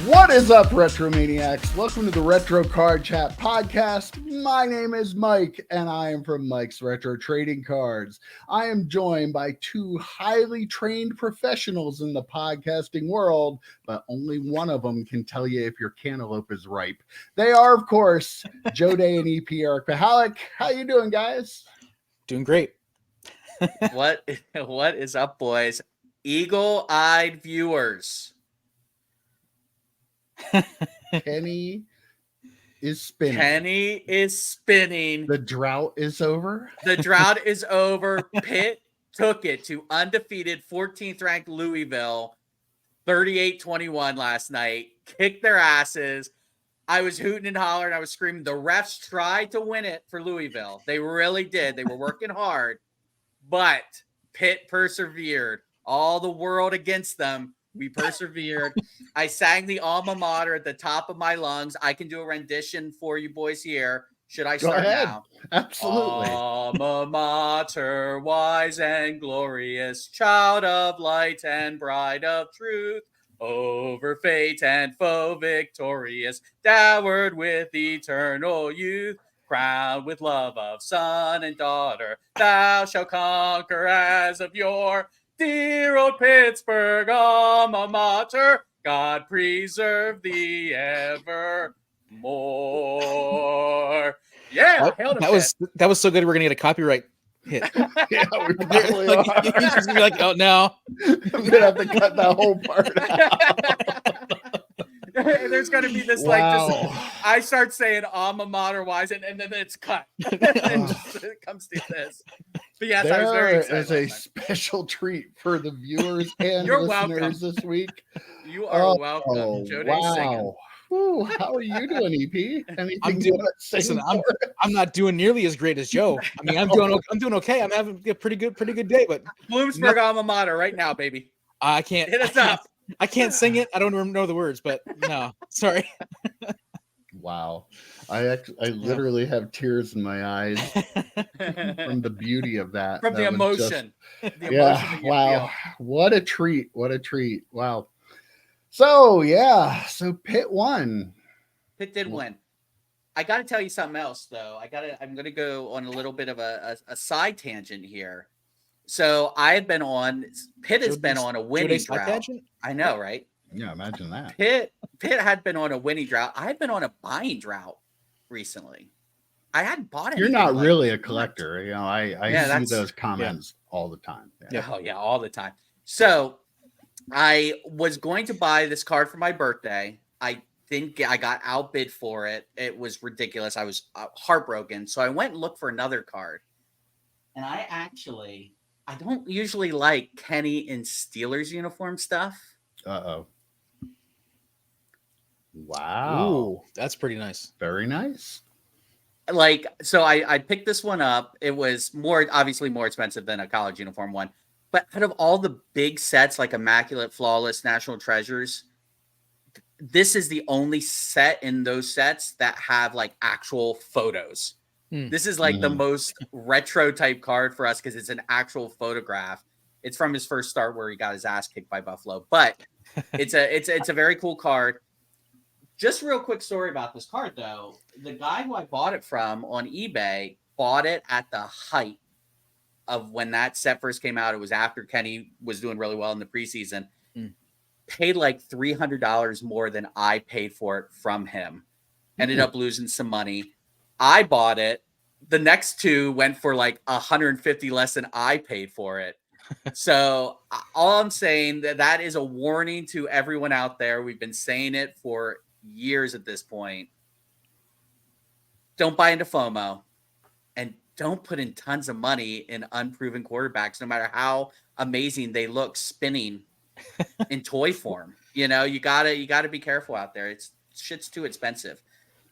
What is up, Retromaniacs? Welcome to the Retro Card Chat podcast. My name is Mike, and I am from Mike's Retro Trading Cards. I am joined by two highly trained professionals in the podcasting world, but only one of them can tell you if your cantaloupe is ripe. They are, of course, Joe Day and EP Eric Pahalik. How you doing, guys? Doing great. What is up, boys? Eagle-eyed viewers. Kenny is spinning. Kenny is spinning. The drought is over. The drought is over. Pitt took it to undefeated 14th ranked Louisville, 38-21 last night. Kicked their asses. I was hooting and hollering. I was screaming. The refs tried to win it for Louisville. They really did. They were working hard, but Pitt persevered. All the world against them. We persevered. I sang the alma mater at the top of my lungs. I can do a rendition for you boys here. Should I start now? Absolutely. Alma mater, wise and glorious, child of light and bride of truth, over fate and foe victorious, dowered with eternal youth, crowned with love of son and daughter, thou shalt conquer as of yore. Dear old Pittsburgh alma mater, God preserve thee evermore. Yeah, that was so good. We're gonna get a copyright hit. Yeah, we probably are. He's just gonna be like, oh no, I'm gonna have to cut that whole part out. There's gonna be this I start saying alma mater wise, and then it's cut. It comes to this. But yes, I was very excited. There is a special treat for the viewers and You're listeners welcome. this week. You are welcome. Joe Day's singing. Whew, how are you doing, EP? Anything I'm not doing nearly as great as Joe. I mean, I'm doing okay. I'm having a pretty good day, but Bloomsburg alma mater right now, baby. I can't hit us up. I can't sing it. I don't even know the words, but no, sorry. Wow. I literally have tears in my eyes from the beauty of that. From the emotion. Wow. What a treat. What a treat. Wow. So Pitt won. Pitt did win. I got to tell you something else, though. I'm going to go on a little bit of a side tangent here. So Pitt has been on a winning drought. I know, right? Yeah, imagine that. Pitt had been on a winning drought. I had been on a buying drought recently. I hadn't bought it. You're not really a collector. You know, I see those comments all the time. Yeah. Oh, yeah, all the time. So I was going to buy this card for my birthday. I got outbid for it. It was ridiculous. I was heartbroken. So I went and looked for another card. And I don't usually like Kenny in Steelers uniform stuff. Uh-oh. Wow. Ooh, that's pretty nice. Very nice. So I picked this one up. It was obviously more expensive than a college uniform one. But out of all the big sets, like Immaculate, Flawless, National Treasures, this is the only set in those sets that have like actual photos. This is like the most retro type card for us because it's an actual photograph. It's from his first start where he got his ass kicked by Buffalo, but it's a very cool card. Just real quick story about this card though. The guy who I bought it from on eBay bought it at the height of when that set first came out. It was after Kenny was doing really well in the preseason. Paid like $300 more than I paid for it from him. Ended up losing some money. I bought it. The next two went for like 150 less than I paid for it. So all I'm saying that is a warning to everyone out there. We've been saying it for years at this point. Don't buy into FOMO and don't put in tons of money in unproven quarterbacks, no matter how amazing they look spinning in toy form. You know, you gotta be careful out there. Shit's too expensive.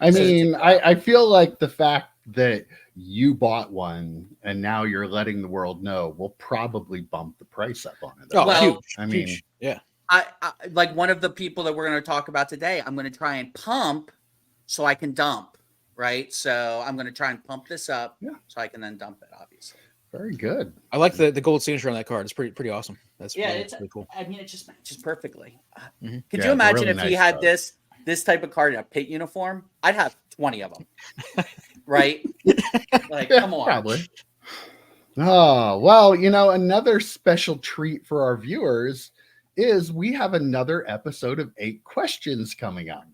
I mean, I feel like the fact that you bought one and now you're letting the world know will probably bump the price up on it. Oh, well, huge. I mean, huge. Yeah. I like one of the people that we're going to talk about today. I'm going to try and pump so I can dump, right? So I'm going to try and pump this up so I can then dump it, obviously. Very good. I like the gold signature on that card. It's pretty awesome. That's it's pretty cool. I mean, it just matches perfectly. Mm-hmm. Could Yeah, you imagine really if he nice had card. this type of card in a pit uniform? I'd have 20 of them. Right? Like, Yeah, come on. probably. Oh, well, another special treat for our viewers is we have another episode of 8 Questions coming up.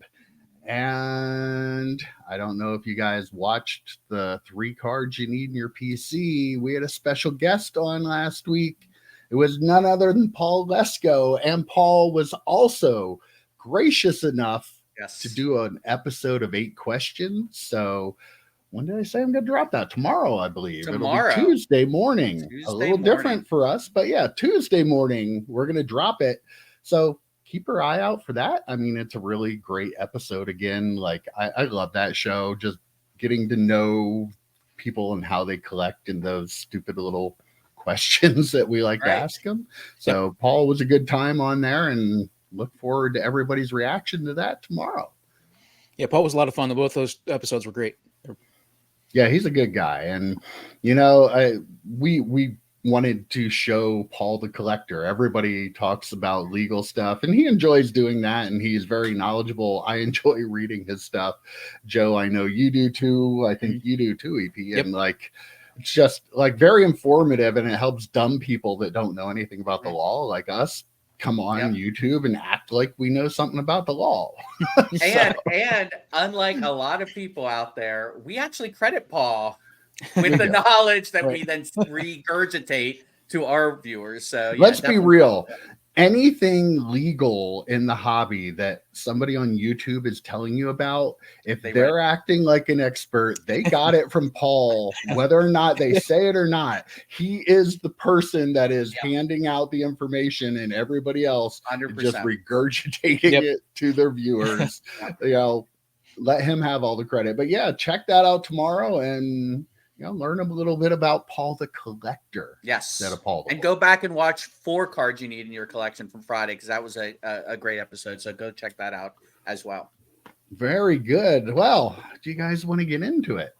And I don't know if you guys watched the 3 cards you need in your PC. We had a special guest on last week. It was none other than Paul Lesko. And Paul was also gracious enough to do an episode of 8 Questions. So when did I say I'm going to drop that? Tomorrow, I believe. Tomorrow. It'll be Tuesday morning. A little different for us, but yeah, Tuesday morning, we're going to drop it. So keep your eye out for that. I mean, it's a really great episode again. Like, I love that show. Just getting to know people and how they collect and those stupid little questions that we like to ask them. So Paul was a good time on there, and look forward to everybody's reaction to that tomorrow. Yeah, Paul was a lot of fun. Both those episodes were great. Yeah, he's a good guy. And, we wanted to show Paul the Collector. Everybody talks about legal stuff, and he enjoys doing that, and he's very knowledgeable. I enjoy reading his stuff. Joe, I know you do too. I think you do too, EP. Yep. And it's just very informative, and it helps dumb people that don't know anything about the law like us come on YouTube and act like we know something about the law. And unlike a lot of people out there, we actually credit Paul with the knowledge that we then regurgitate to our viewers. So let's be real. Anything legal in the hobby that somebody on YouTube is telling you about, if they're acting like an expert, they got it from Paul, whether or not they say it or not. He is the person that is handing out the information, and everybody else 100%. Just regurgitating it to their viewers. Let him have all the credit. But yeah, check that out tomorrow and learn a little bit about Paul the Collector. Yes. Instead of Paul. And go back and watch 4 cards you need in your collection from Friday, because that was a great episode. So go check that out as well. Very good. Well, do you guys want to get into it?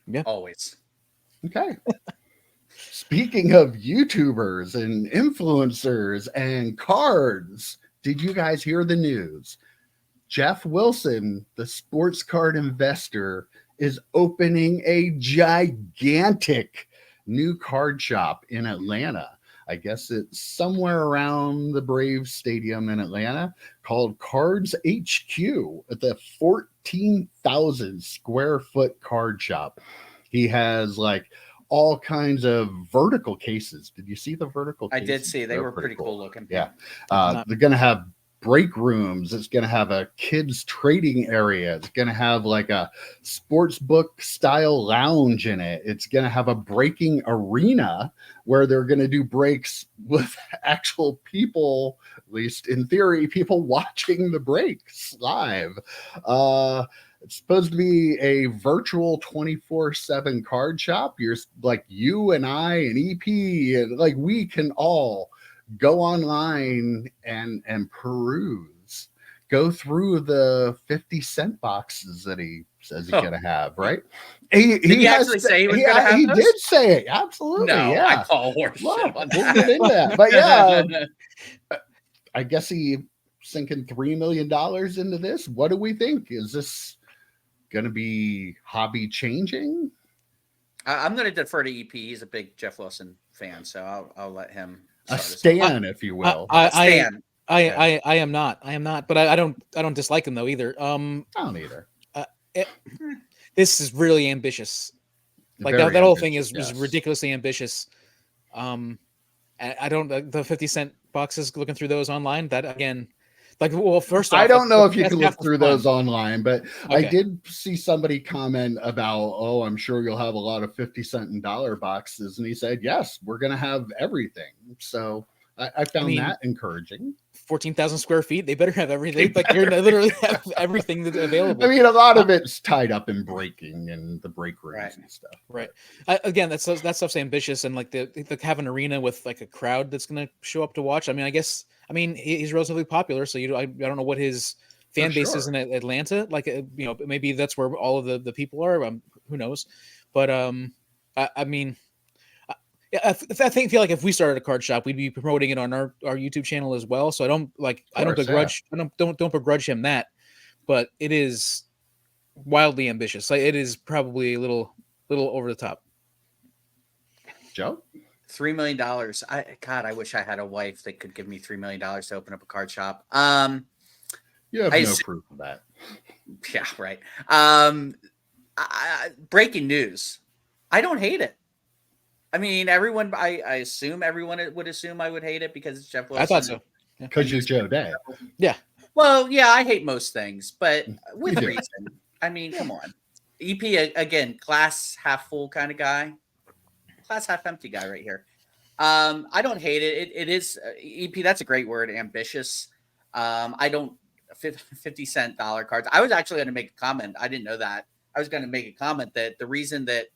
Yeah. Always. Okay. Speaking of YouTubers and influencers and cards, did you guys hear the news? Geoff Wilson, the sports card investor, is opening a gigantic new card shop in Atlanta. I guess it's somewhere around the Braves Stadium in Atlanta, called Cards HQ at the 14,000 square foot card shop. He has all kinds of vertical cases. Did you see the vertical cases? I did see. They were pretty cool looking. Yeah. They're going to have break rooms. It's going to have a kids trading area. It's going to have a sports book style lounge in it. It's going to have a breaking arena where they're going to do breaks with actual people, at least in theory, people watching the breaks live. It's supposed to be a virtual 24/7 card shop. You're you and I and EP, and we can all go online and peruse, go through the 50-cent boxes that he says he's gonna have, right? Did he actually say he was gonna have he those? did say it. Absolutely. No, yeah. I call horseshit on We'll that. get into that. But yeah, I guess he sinking $3 million into this. What do we think? Is this gonna be hobby changing? I'm gonna defer to EP. He's a big Geoff Wilson fan, so I'll let him. A stan, if you will. I am not. But I don't dislike him though either. I don't either. This is really ambitious. That whole thing is ridiculously ambitious. I don't the 50-cent boxes, looking through those online. That again, first off, I don't know if you can look through those online, but I did see somebody comment about, I'm sure you'll have a lot of 50-cent and dollar boxes. And he said, yes, we're going to have everything. So I found that encouraging. 14,000 square feet. They better have everything. You're literally have everything that's available. I mean, a lot of it's tied up in breaking and the break rooms and stuff. Right. Again, that stuff's ambitious, and the have an arena with a crowd that's going to show up to watch. I mean, he's relatively popular, so I don't know what his fan base is in Atlanta. Maybe that's where all of the people are. Who knows? But I mean, I feel like if we started a card shop, we'd be promoting it on our YouTube channel as well. So I don't begrudge him that, but it is wildly ambitious. Like, it is probably a little over the top. Joe? $3 million. I wish I had a wife that could give me $3 million to open up a card shop. You have no proof of that. Yeah, right. Breaking news. I don't hate it. I mean, everyone. I assume everyone would assume I would hate it because it's Geoff Wilson. I thought so. Because you're Joe Day. Yeah. Well, yeah, I hate most things, but with reason. I mean, come on. EP again, glass half full kind of guy, glass half empty guy right here. I don't hate it. It is EP. That's a great word. Ambitious. I don't 50-cent dollar cards. I was actually going to make a comment. I didn't know that. I was going to make a comment that the reason that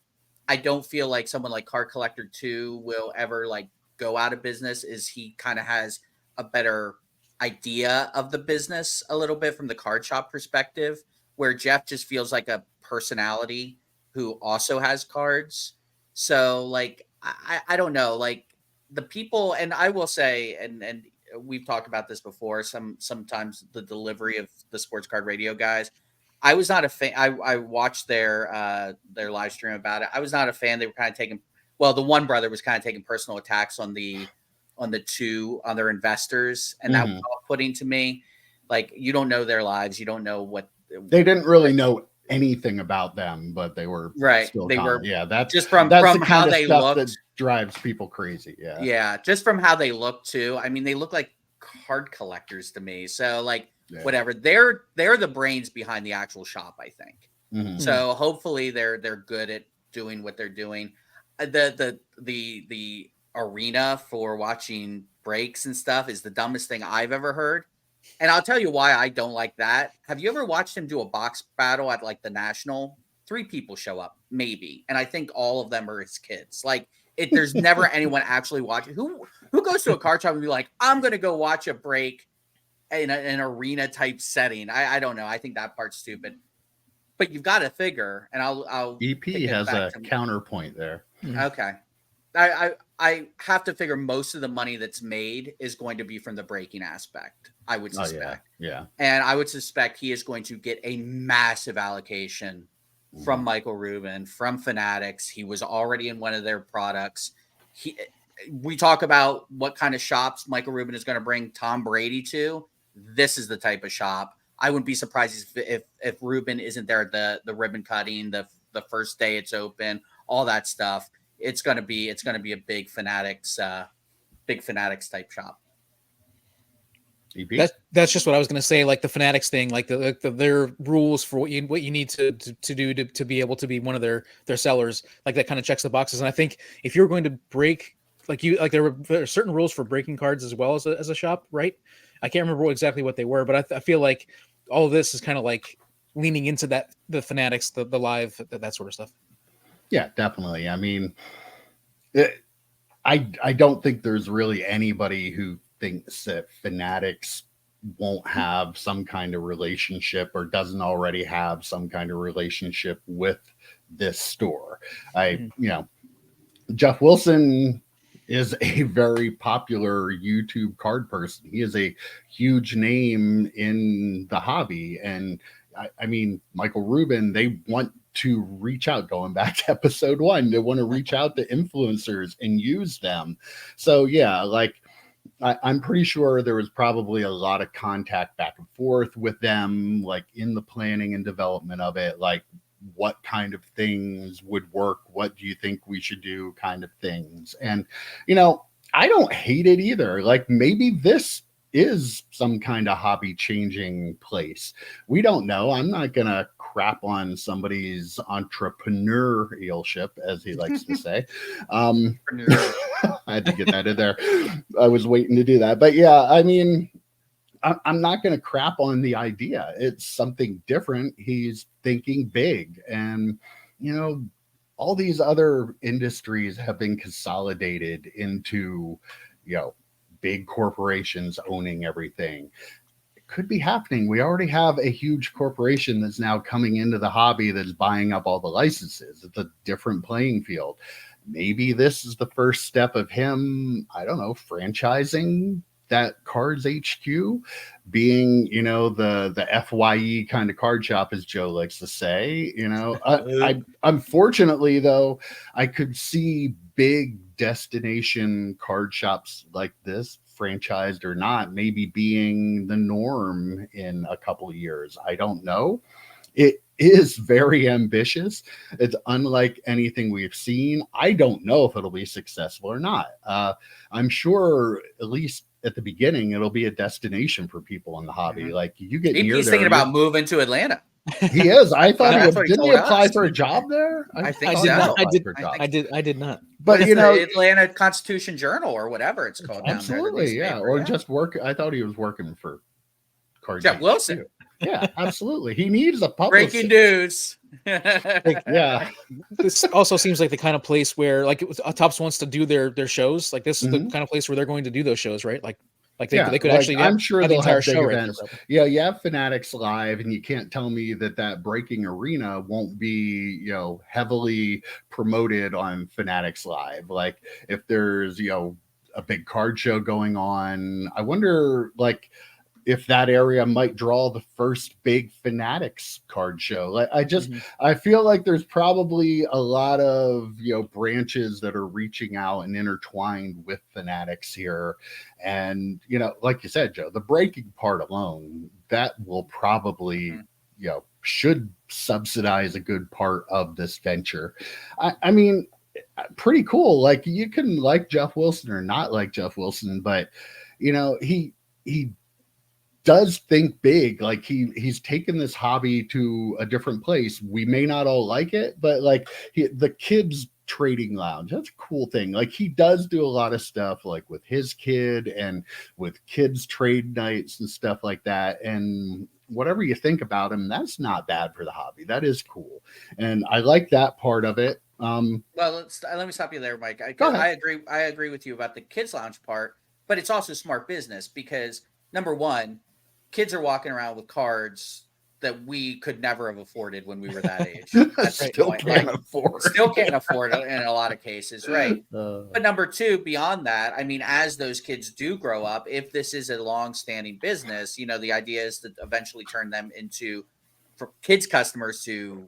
I don't feel like someone like Card Collector 2 will ever like go out of business is he kind of has a better idea of the business a little bit from the card shop perspective, where Geoff just feels like a personality who also has cards. So like, I don't know, like the people, and I will say, and we've talked about this before, sometimes the delivery of the Sports Card Radio guys, I was not a fan. I watched their live stream about it. I was not a fan. They were kind of taking, well, the one brother was kind of taking personal attacks on their investors, and that was off-putting to me. Like, you don't know their lives. You don't know what they didn't really know anything about them, but they were right. Still they were, yeah. That's just from how they looked. That drives people crazy. Yeah, yeah. Just from how they look too. I mean, they look like card collectors to me. So like. Yeah. Whatever, they're the brains behind the actual shop, I think. So hopefully they're good at doing what they're doing. The arena for watching breaks and stuff is the dumbest thing I've ever heard, and I'll tell you why I don't like that. Have you ever watched him do a box battle at like the National? 3 people show up maybe, and I think all of them are his kids. Like, there's never anyone actually watching. Who goes to a card shop and be like, I'm gonna go watch a break in an arena type setting? I don't know. I think that part's stupid, but you've got to figure, and I'll EP has a counterpoint there. Okay. I have to figure most of the money that's made is going to be from the breaking aspect, I would suspect. Yeah. And I would suspect he is going to get a massive allocation from Michael Rubin, from Fanatics. He was already in one of their products. We talk about what kind of shops Michael Rubin is going to bring Tom Brady to. This is the type of shop. I wouldn't be surprised if Rubin isn't there at the ribbon cutting, the first day it's open, all that stuff. It's gonna be a big Fanatics type shop. That's just what I was gonna say. Like the Fanatics thing, like their rules for what you need to do to be able to be one of their sellers, like that kind of checks the boxes. And I think if you're going to break, there are certain rules for breaking cards as well as a shop, right? I can't remember exactly what they were, but I feel like all of this is kind of like leaning into that, the Fanatics, the live, that sort of stuff. Yeah, definitely. I mean, I don't think there's really anybody who thinks that Fanatics won't have some kind of relationship or doesn't already have some kind of relationship with this store. Geoff Wilson is a very popular YouTube card person. He is a huge name in the hobby. And I mean, Michael Rubin, they want to reach out, going back to episode 1, they want to reach out to influencers and use them. So yeah, like I'm pretty sure there was probably a lot of contact back and forth with them, like in the planning and development of it, like what kind of things would work, what do you think we should do, kind of things. And I don't hate it either. Like, maybe this is some kind of hobby changing place. We don't know. I'm not gonna crap on somebody's entrepreneurship, as he likes to say. I had to get that in there. I was waiting to do that. But yeah, I mean, I'm not going to crap on the idea. It's something different. He's thinking big. And, all these other industries have been consolidated into, big corporations owning everything. It could be happening. We already have a huge corporation that's now coming into the hobby that's buying up all the licenses. It's a different playing field. maybe this is the first step of him, I don't know, franchising that Cards HQ, being, you know, the FYE kind of card shop, as Joe likes to say. You know, I unfortunately though, I could see big destination card shops like this, franchised or not, maybe being the norm in a couple of years. I don't know. It is very ambitious. It's unlike anything we've seen. I don't know if it'll be successful or not. I'm sure, at least at the beginning, it'll be a destination for people in the hobby. Mm-hmm. Like you get near he's there, thinking about moving to Atlanta. He is. I thought didn't he apply for a job there? I think so. I did not. But you know, the Atlanta Constitution Journal or whatever it's called. Absolutely, yeah. Or just work. I thought he was working for Geoff Wilson. Yeah, absolutely. He needs a publicist. Breaking news. Yeah. This also seems like the kind of place where, like, Topps wants to do their shows. Like, this is the kind of place where they're going to do those shows, right? Like they could actually. I'm sure have they'll the entire have big show events. Right there, yeah, you have Fanatics Live, and you can't tell me that breaking arena won't be, you know, heavily promoted on Fanatics Live. Like if there's, you know, a big card show going on, I wonder, like, if that area might draw the first big Fanatics card show. Like I feel like there's probably a lot of, you know, branches that are reaching out and intertwined with Fanatics here. And, you know, like you said, Joe, the breaking part alone, that will probably, you know, should subsidize a good part of this venture. I mean, pretty cool. Like you can like Geoff Wilson or not like Geoff Wilson, but, you know, he does think big. Like he's taken this hobby to a different place. We may not all like it, but like the kids trading lounge, that's a cool thing. Like he does do a lot of stuff like with his kid and with kids trade nights and stuff like that. And whatever you think about him, that's not bad for the hobby. That is cool. And I like that part of it. Well, let me stop you there, Mike. I agree with you about the kids lounge part, but it's also smart business because number one, kids are walking around with cards that we could never have afforded when we were that age. Still can't afford it in a lot of cases, right? But number two, beyond that, I mean, as those kids do grow up, if this is a long-standing business, you know, the idea is to eventually turn them into from kids customers to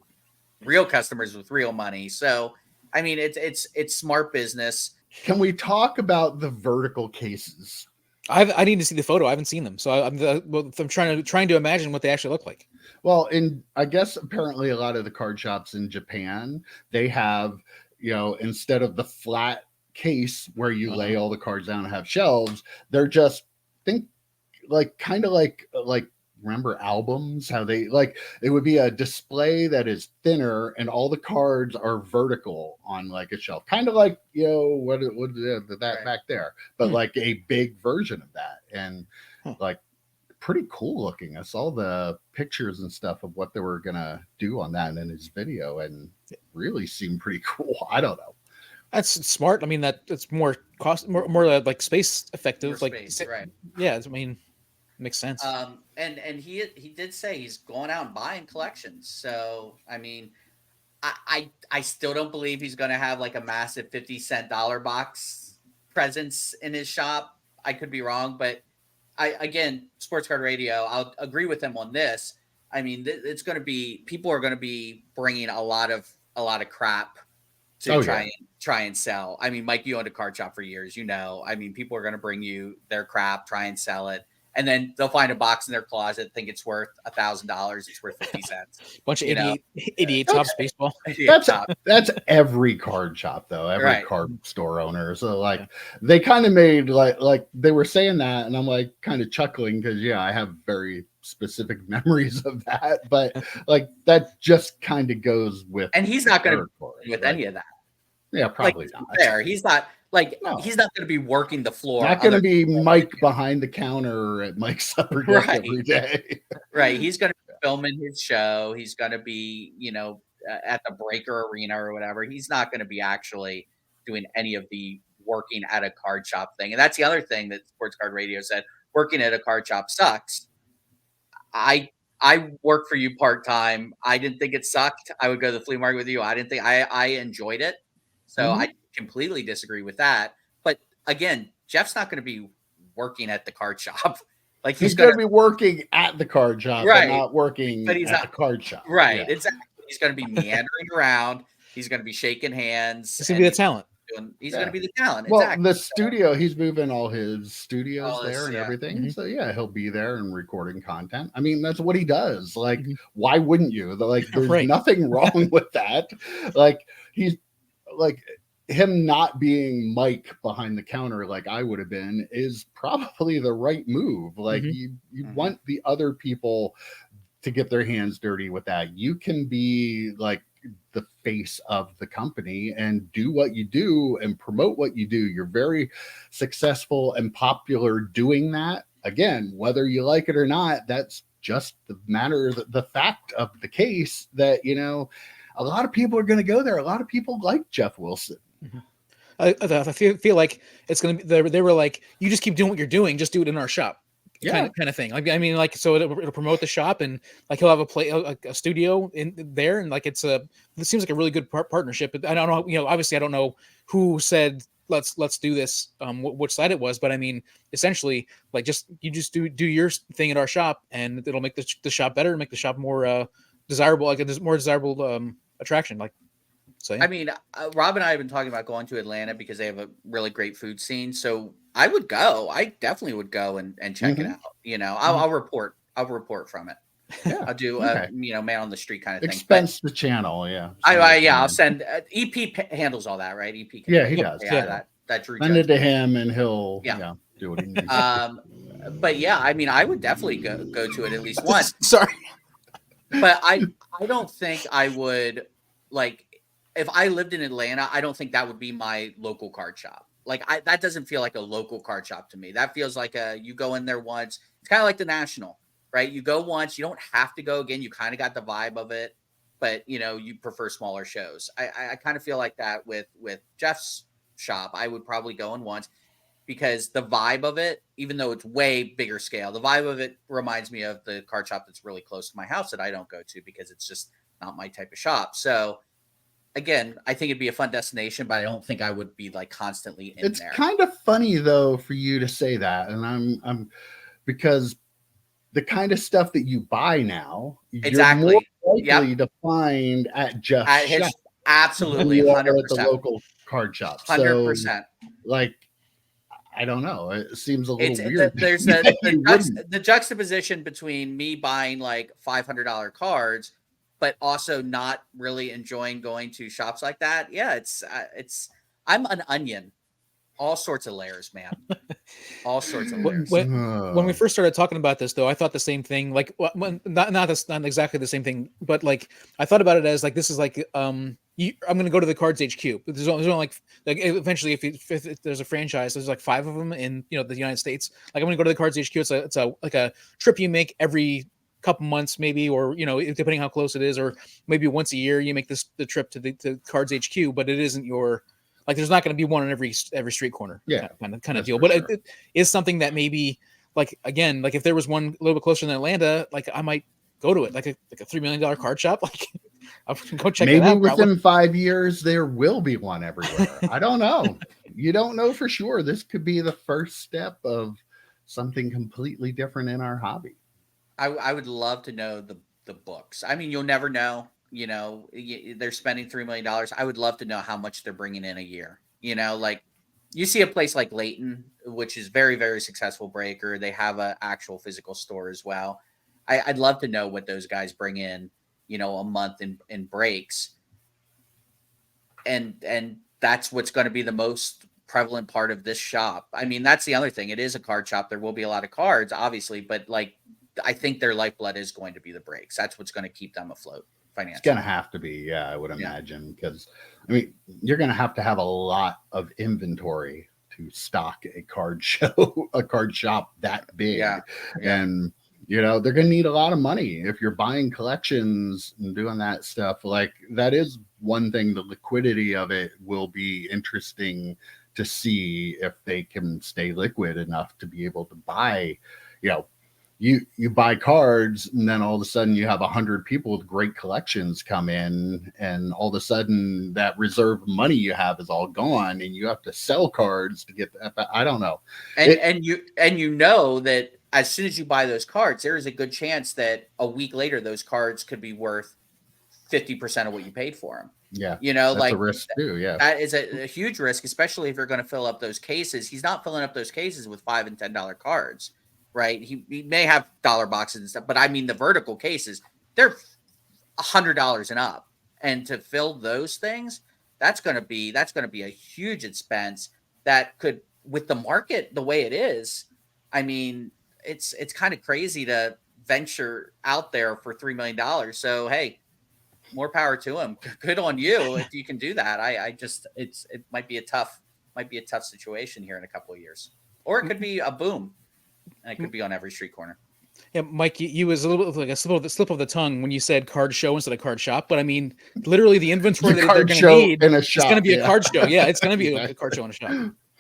real customers with real money. So, I mean, it's smart business. Can we talk about the vertical cases? I need to see the photo. I haven't seen them, so I'm trying to imagine what they actually look like. Well, I guess apparently a lot of the card shops in Japan, they have, you know, instead of the flat case where you lay all the cards down and have shelves, they're just kind of like remember albums, how they like it would be a display that is thinner and all the cards are vertical on like a shelf, kind of like, you know, what that back there, but like a big version of that. And like pretty cool looking. I saw the pictures and stuff of what they were gonna do on that in his video, and it really seemed pretty cool. I don't know. That's smart. I mean, that's more like space effective. More space, right? Yeah, I mean, makes sense. And he did say he's going out and buying collections. So I mean, I still don't believe he's going to have like a massive 50-cent dollar box presence in his shop. I could be wrong, but again, Sports Card Radio, I'll agree with him on this. I mean, it's going to be, people are going to be bringing a lot of crap to try and sell. I mean, Mike, you owned a card shop for years, you know. I mean, people are going to bring you their crap, try and sell it. And then they'll find a box in their closet, think it's worth $1,000. It's worth 50 cents. Bunch of idiot Topps baseball. That's every card shop though. Every card store owner. So like they kind of made like they were saying that, and I'm like kind of chuckling because I have very specific memories of that. But like that just kind of goes with. And he's not going to with any of that. Yeah, probably not. There, he's not. He's not going to be working the floor. Not going to be Mike behind the counter at Mike's supper desk every day. Right. He's going to be filming his show. He's going to be, at the Breaker Arena or whatever. He's not going to be actually doing any of the working at a card shop thing. And that's the other thing that Sports Card Radio said. Working at a card shop sucks. I work for you part-time. I didn't think it sucked. I would go to the flea market with you. I didn't think I enjoyed it. So I completely disagree with that. But again, Jeff's not going to be working at the card shop. Like he's going to be working at the card shop, right, but not working but he's at not, the card shop. Right, Yeah. exactly. He's going to be meandering around. He's going to be shaking hands. He's going to be the talent. He's going to be the talent. Well, exactly. the studio, he's moving all his studios there and yeah. everything. So yeah, he'll be there and recording content. I mean, that's what he does. Like, why wouldn't you? Like, there's nothing wrong with that. Like, he's like, him not being Mike behind the counter like I would have been is probably the right move. Like, you want the other people to get their hands dirty with that. You can be like the face of the company and do what you do and promote what you do. You're very successful and popular doing that. Again, whether you like it or not, that's just the matter, the fact of the case that, you know, a lot of people are going to go there. A lot of people like Geoff Wilson. I feel like it's going to be, they were like, you just keep doing what you're doing. Just do it in our shop. Kind of thing. Like, I mean, like, so it'll promote the shop, and like he'll have a studio in there, and like it seems like a really good partnership. But I don't know, you know, obviously I don't know who said let's do this, which side it was, but I mean, essentially, like, you just do your thing at our shop, and it'll make the shop better, and make the shop more desirable, like a more desirable attraction. Like, so yeah. I mean, Rob and I have been talking about going to Atlanta because they have a really great food scene. So I would go. I definitely would go and check it out. You know, I'll report. I'll report from it. Yeah. I'll do you know, man on the street kind of thing. Expense the channel. Yeah. I'll send EP handles all that, right? EP. Yeah, he does. Yeah. That Drew. Send it to him, and he'll do what he needs. But yeah, I mean, I would definitely go to it at least once. Sorry, but I don't think I would, like, if I lived in Atlanta, I don't think that would be my local card shop. Like, that doesn't feel like a local card shop to me. That feels like you go in there once. It's kind of like the National, right? You go once, you don't have to go again. You kind of got the vibe of it, but you know, you prefer smaller shows. I kind of feel like that with Jeff's shop. I would probably go in once because the vibe of it, even though it's way bigger scale, the vibe of it reminds me of the card shop that's really close to my house that I don't go to because it's just not my type of shop. So again, I think it'd be a fun destination, but I don't think I would be like constantly in there. It's kind of funny though for you to say that, and I'm because the kind of stuff that you buy now, exactly, you're more likely to find at Jeff's shop. Absolutely, 100% at the local card shop. 100%. So, like, I don't know. It seems a little weird. There's the juxtaposition between me buying like $500 cards, but also not really enjoying going to shops like that. Yeah, it's I'm an onion, all sorts of layers, man, all sorts of layers. When we first started talking about this, though, I thought the same thing. Like, not exactly the same thing, but like I thought about it as like this is like I'm going to go to the Cards HQ. There's only like eventually if there's a franchise, there's like 5 of them in the United States. Like I'm going to go to the Cards HQ. It's like a trip you make every couple months maybe, or depending how close it is, or maybe once a year you make the trip to the Cards HQ, but it isn't your, like, there's not going to be one in every street corner kind of deal. But sure. It is something that maybe, like, again, like if there was one a little bit closer in Atlanta, like I might go to it, like a $3 million card shop. Like I'll go check it out. Maybe within 5 years there will be one everywhere. I don't know. You don't know for sure. This could be the first step of something completely different in our hobby. I would love to know the books. I mean, you'll never know. They're spending $3 million. I would love to know how much they're bringing in a year. Like you see a place like Layton, which is very, very successful breaker. They have an actual physical store as well. I'd love to know what those guys bring in, a month in breaks. And that's what's going to be the most prevalent part of this shop. I mean, that's the other thing. It is a card shop. There will be a lot of cards, obviously, but like, I think their lifeblood is going to be the breaks. That's what's going to keep them afloat financially. It's going to have to be, yeah, I would imagine, because I mean, you're going to have a lot of inventory to stock a card shop that big. Yeah. And they're going to need a lot of money if you're buying collections and doing that stuff. Like, that is one thing. The liquidity of it will be interesting to see if they can stay liquid enough to be able to buy, you buy cards, and then all of a sudden you have 100 people with great collections come in, and all of a sudden that reserve money you have is all gone, and you have to sell cards to get that. I don't know. And you know that as soon as you buy those cards, there is a good chance that a week later those cards could be worth 50% of what you paid for them. Yeah, that's like a risk too. Yeah, that is a huge risk, especially if you're going to fill up those cases. He's not filling up those cases with $5 and $10 cards, right? He may have dollar boxes and stuff, but I mean the vertical cases, they're $100 and up, and to fill those things, that's going to be a huge expense that could, with the market the way it is. I mean, it's kind of crazy to venture out there for $3 million. So hey, more power to him. Good on you if you can do that. It might be a tough situation here in a couple of years, or it could be a boom, and it could be on every street corner. Yeah, Mike, you was a little bit like a slip of the tongue when you said card show instead of card shop, but I mean, literally the inventory that they're going to need in a shop, is going to be a card show. Yeah, it's going to be a card show in a shop.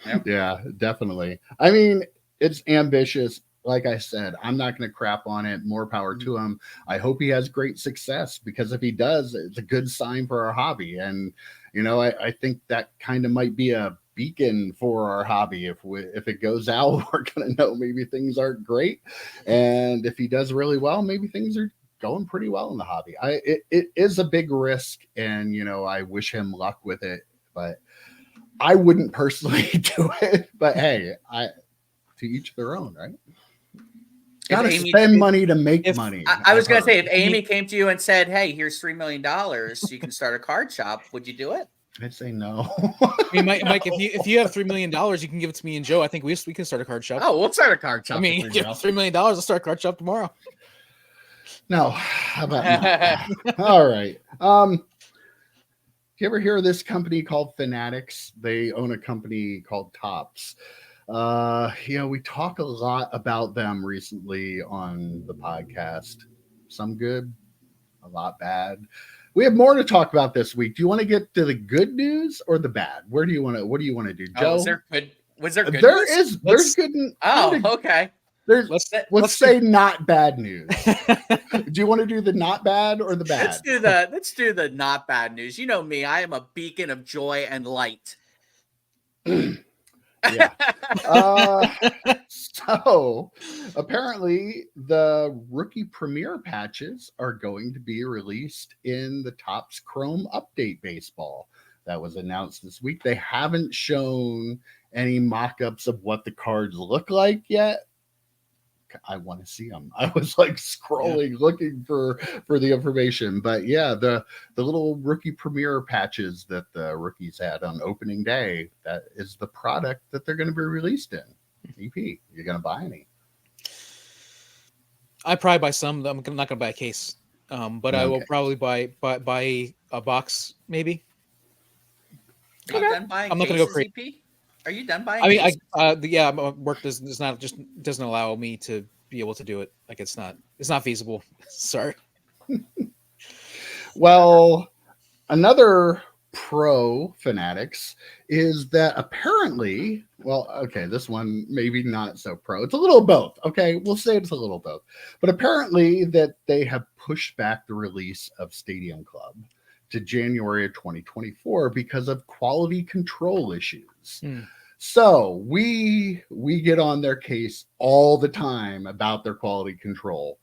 Yep. Yeah, definitely. I mean, it's ambitious. Like I said, I'm not going to crap on it. More power to him. I hope he has great success, because if he does, it's a good sign for our hobby. And, I think that kind of might be a beacon for our hobby. If it goes out, we're going to know maybe things aren't great. And if he does really well, maybe things are going pretty well in the hobby. It is a big risk, and, I wish him luck with it, but I wouldn't personally do it. But hey, to each their own, right? Got to spend money to make money. I was going to say, if Amy came to you and said, hey, here's $3 million, you can start a card shop, would you do it? I'd say no. I mean, Mike, if you have $3 million, you can give it to me and Joe. I think we can start a card shop. Oh, we'll start a card shop. I mean, $3 million, I'll start a card shop tomorrow. No, how about not? All right. You ever hear of this company called Fanatics? They own a company called Topps. We talk a lot about them recently on the podcast. Some good, a lot bad. We have more to talk about this week. Do you want to get to the good news or the bad? What do you want to do, Joe? Was there good there's good. Okay. Let's say not bad news. Do you want to do the not bad or the bad? Let's do the not bad news. You know me, I am a beacon of joy and light. Yeah. So apparently the rookie premiere patches are going to be released in the Topps Chrome Update Baseball. That was announced this week. They haven't shown any mock-ups of what the cards look like yet. I want to see them. I was like scrolling, looking for the information. But yeah, the little rookie premiere patches that the rookies had on opening day, that is the product that they're going to be released in. EP, you're going to buy any? I probably buy some. I'm not going to buy a case, but I will probably buy a box, maybe. I'm not going to go crazy. EP? Are you done buying? I mean, work doesn't allow me to be able to do it. Like it's not feasible. Sorry. Well, another pro Fanatics is that apparently, this one maybe not so pro. It's a little both. Okay, we'll say it's a little both. But apparently that they have pushed back the release of Stadium Club to January of 2024 because of quality control issues. So we get on their case all the time about their quality control.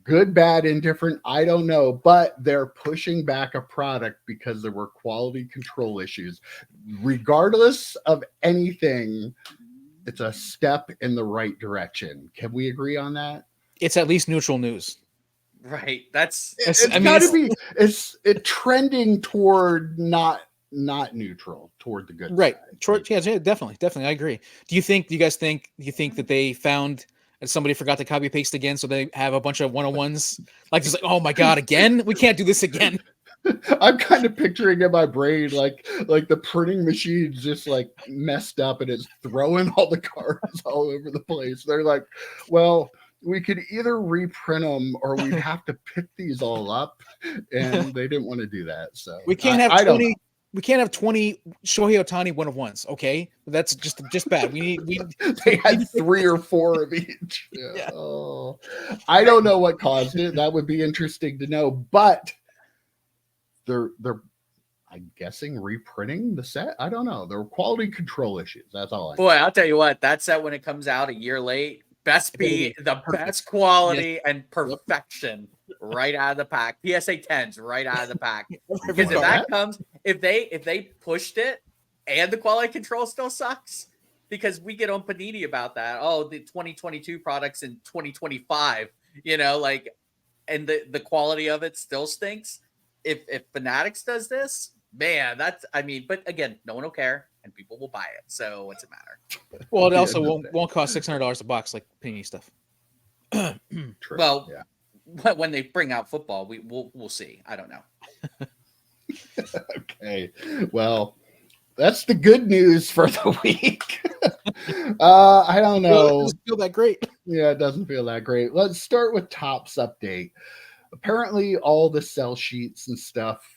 Good, bad, indifferent, I don't know, but they're pushing back a product because there were quality control issues. Regardless of anything, it's a step in the right direction. Can we agree on that? It's at least neutral news. Right. It's trending toward not neutral, toward the good. Right. Yeah, definitely. I agree. Do you guys think that they found that somebody forgot to copy paste again, so they have a bunch of 101s? Like, just like, oh my God, again? We can't do this again. I'm kind of picturing in my brain like the printing machine's just like messed up and it's throwing all the cards all over the place. They're like, well, we could either reprint them or we'd have to pick these all up, and they didn't want to do that. So we can't have we can't have 20 Shohei Ohtani 1-of-1s. Okay, that's just bad. We They had 3 or 4 of each. Yeah. Oh, I don't know what caused it. That would be interesting to know. But they're I'm guessing reprinting the set. I don't know. There were quality control issues. That's all I know. Boy, I'll tell you what, that set when it comes out a year late, best be the best quality and perfection right out of the pack. PSA 10s right out of the pack. Because if they pushed it and the quality control still sucks, because we get on Panini about that. Oh, the 2022 products in 2025, and the quality of it still stinks. If Fanatics does this, man, but again, no one will care and people will buy it. So what's it matter? Well, it also won't cost $600 a box like Panini stuff. True. Well, when they bring out football, we'll see. I don't know. Okay. Well, that's the good news for the week. I don't know. It doesn't feel that great. Yeah, it doesn't feel that great. Let's start with Topps update. Apparently, all the sell sheets and stuff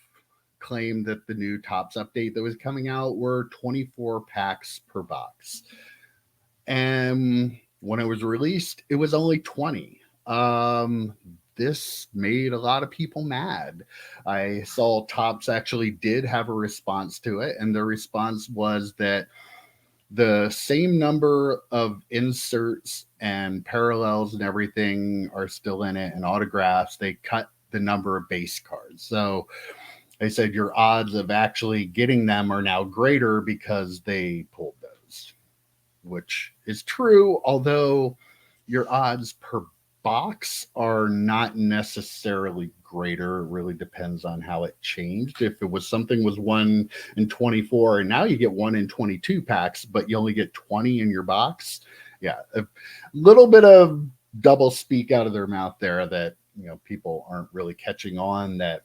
claimed that the new Topps update that was coming out were 24 packs per box. And when it was released, it was only 20. This made a lot of people mad. I saw Topps actually did have a response to it, and the response was that the same number of inserts and parallels and everything are still in it, and autographs. They cut the number of base cards. So they said your odds of actually getting them are now greater because they pulled those, which is true, although your odds per box are not necessarily greater. It really depends on how it changed. If it was something was 1 in 24 and now you get 1 in 22 packs, but you only get 20 in your box. Yeah. A little bit of double speak out of their mouth there that, people aren't really catching on that.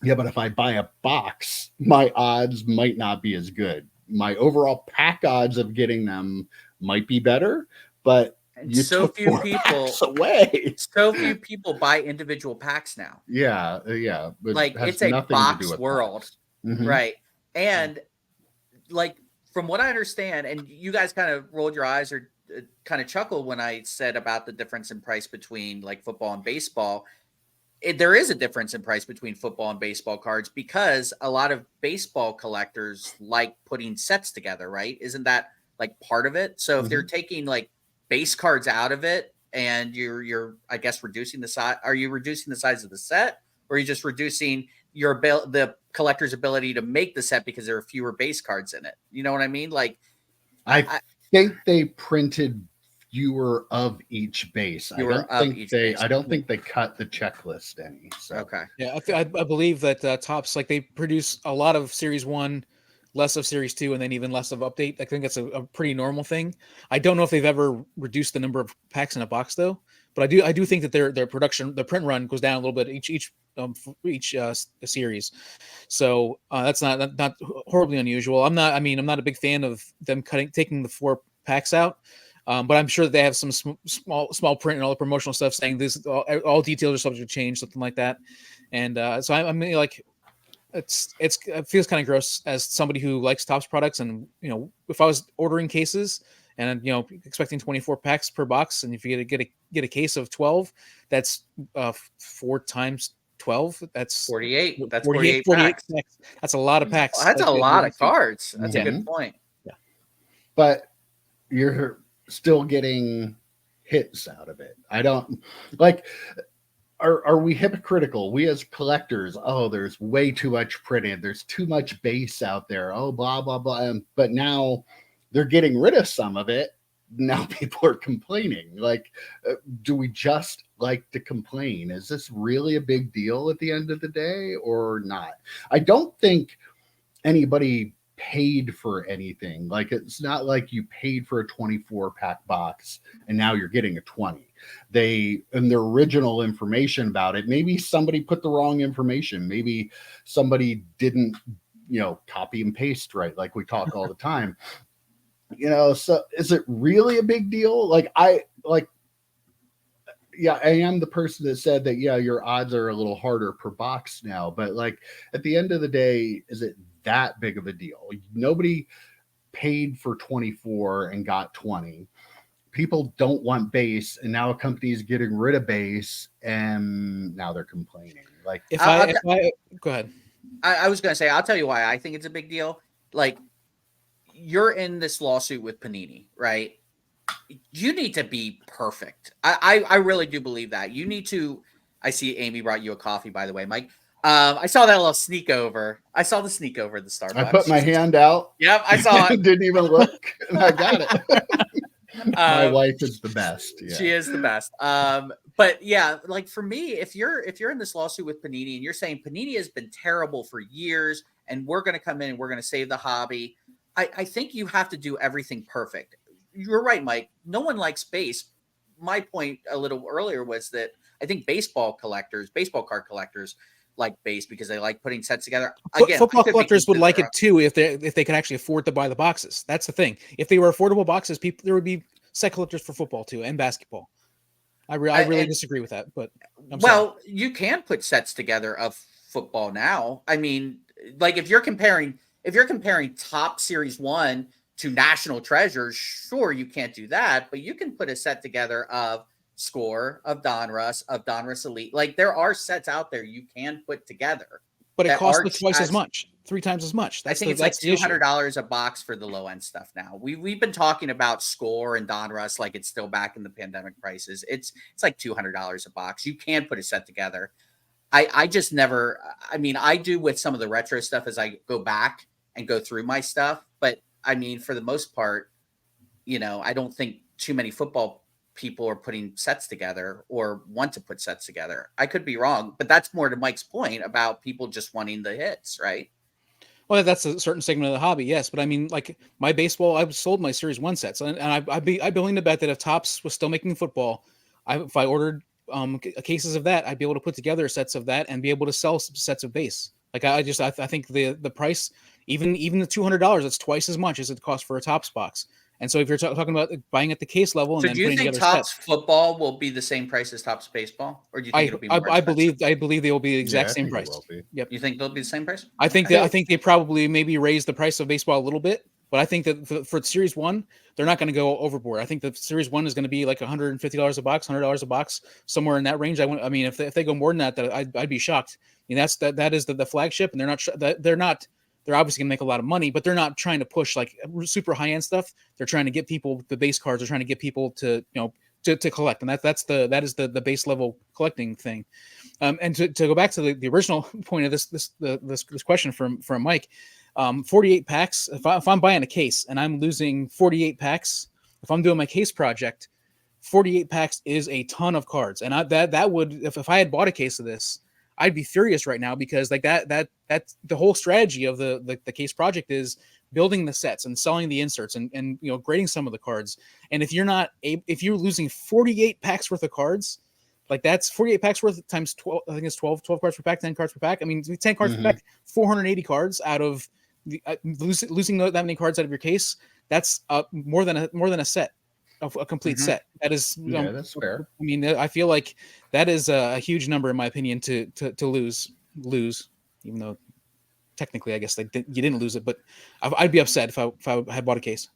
Yeah, but if I buy a box, my odds might not be as good. My overall pack odds of getting them might be better, but you so took few 4 people packs away. So few people buy individual packs now. Yeah. Like it's a box world, mm-hmm. Right? And from what I understand, and you guys kind of rolled your eyes or kind of chuckled when I said about the difference in price between like football and baseball. There is a difference in price between football and baseball cards because a lot of baseball collectors like putting sets together, right? Isn't that like part of it? So if they're taking like base cards out of it and you're I guess reducing the size, are you reducing the size of the set, or are you just reducing the collector's ability to make the set because there are fewer base cards in it? You know what I mean? Like I think they printed fewer of each base. I don't think they cut the checklist any. So. Okay. Yeah, I believe that Topps, like, they produce a lot of Series 1, less of Series 2, and then even less of Update. I think that's a pretty normal thing. I don't know if they've ever reduced the number of packs in a box though, but I do think that their production, the print run goes down a little bit each series. So that's not horribly unusual. I'm not a big fan of them taking the 4 packs out. But I'm sure they have some small print and all the promotional stuff saying this all details are subject to change, something like that. And so I mean, like, it feels kind of gross as somebody who likes Topps products. And if I was ordering cases and expecting 24 packs per box, and if you get a case of 12, that's 4 times 12. That's 48. That's 48 packs. That's a lot of packs. Well, that's a lot of cards. That's a good point. Yeah, but you're still getting hits out of it. I don't like. Are we hypocritical? We as collectors, there's way too much printed. There's too much base out there. Oh, blah, blah, blah. But now they're getting rid of some of it. Now people are complaining. Like, do we just like to complain? Is this really a big deal at the end of the day or not? I don't think anybody paid for anything. Like, it's not like you paid for a 24 pack box and now you're getting a 20. They, in their original information about it, maybe somebody put the wrong information. Maybe somebody didn't, copy and paste right, like we talk all the time. So is it really a big deal? I am the person that said that, your odds are a little harder per box now, but like at the end of the day, is it that big of a deal. Nobody paid for 24 and got 20. People don't want base, and now a company is getting rid of base, and now they're complaining. Like, if I go ahead. I was going to say, I'll tell you why I think it's a big deal. Like, you're in this lawsuit with Panini, right? You need to be perfect. I really do believe that. You need to. I see Amy brought you a coffee, by the way, Mike. I saw that little sneak over. I saw the sneak over at the Starbucks. I put my hand out. Yep, I saw it. Didn't even look, and I got it. My wife is the best. Yeah. She is the best. But yeah, like for me, if you're in this lawsuit with Panini and you're saying Panini has been terrible for years and we're going to come in and we're going to save the hobby, I think you have to do everything perfect. You're right, Mike. No one likes base. My point a little earlier was that I think baseball card collectors like base because they like putting sets together. Again, football collectors would like it too if they could actually afford to buy the boxes. That's the thing. If they were affordable boxes, there would be set collectors for football too and basketball. I really disagree with that, but you can put sets together of football now. I mean, like if you're comparing top Series 1 to National Treasures, sure you can't do that, but you can put a set together of Score, of Donruss Elite. Like there are sets out there you can put together, but it costs twice as much, 3 times as much. I think it's like $200 a box for the low end stuff now. We've been talking about Score and Donruss like it's still back in the pandemic prices. It's like $200 a box. You can put a set together. I just never. I mean, I do with some of the retro stuff as I go back and go through my stuff, but I mean, for the most part, I don't think too many football people are putting sets together or want to put sets together. I could be wrong, but that's more to Mike's point about people just wanting the hits, right? Well, that's a certain segment of the hobby, yes. But I mean, like my baseball, I've sold my Series 1 sets, and I'd be willing to bet that if Topps was still making football, if I ordered cases of that, I'd be able to put together sets of that and be able to sell sets of base. Like I think the price, even the $200, it's twice as much as it costs for a Topps box. And so if you're talking about buying at the case level, and so then do you think Topps football will be the same price as Topps baseball, or do you think it'll be more expensive? I believe they will be the exact same price. Yep. You think they'll be the same price? I think they probably maybe raise the price of baseball a little bit, but I think that for Series 1, they're not going to go overboard. I think the Series 1 is going to be like $150 a box, $100 a box, somewhere in that range. I mean, if they go more than that, I'd be shocked. I mean, that is the flagship, and they're obviously going to make a lot of money, but they're not trying to push like super high end stuff. They're trying to get people the base cards. They're trying to get people to collect, and that is the base level collecting thing. And to go back to the original point of this question from Mike, 48 packs. If I'm buying a case and I'm losing 48 packs, if I'm doing my case project, 48 packs is a ton of cards, and that would if I had bought a case of this, I'd be furious right now because like that's the whole strategy of the case project is building the sets and selling the inserts and grading some of the cards. And if you're losing 48 packs worth of cards, like that's 48 packs worth times 12. I think it's 12 cards per pack, 10 cards per pack. I mean, 10 cards per pack, 480 cards out of losing that many cards out of your case. That's more than a set. A complete set. That is, that's fair. I mean, I feel like that is a huge number in my opinion to lose, even though technically I guess you didn't lose it, but I'd be upset if I had bought a case.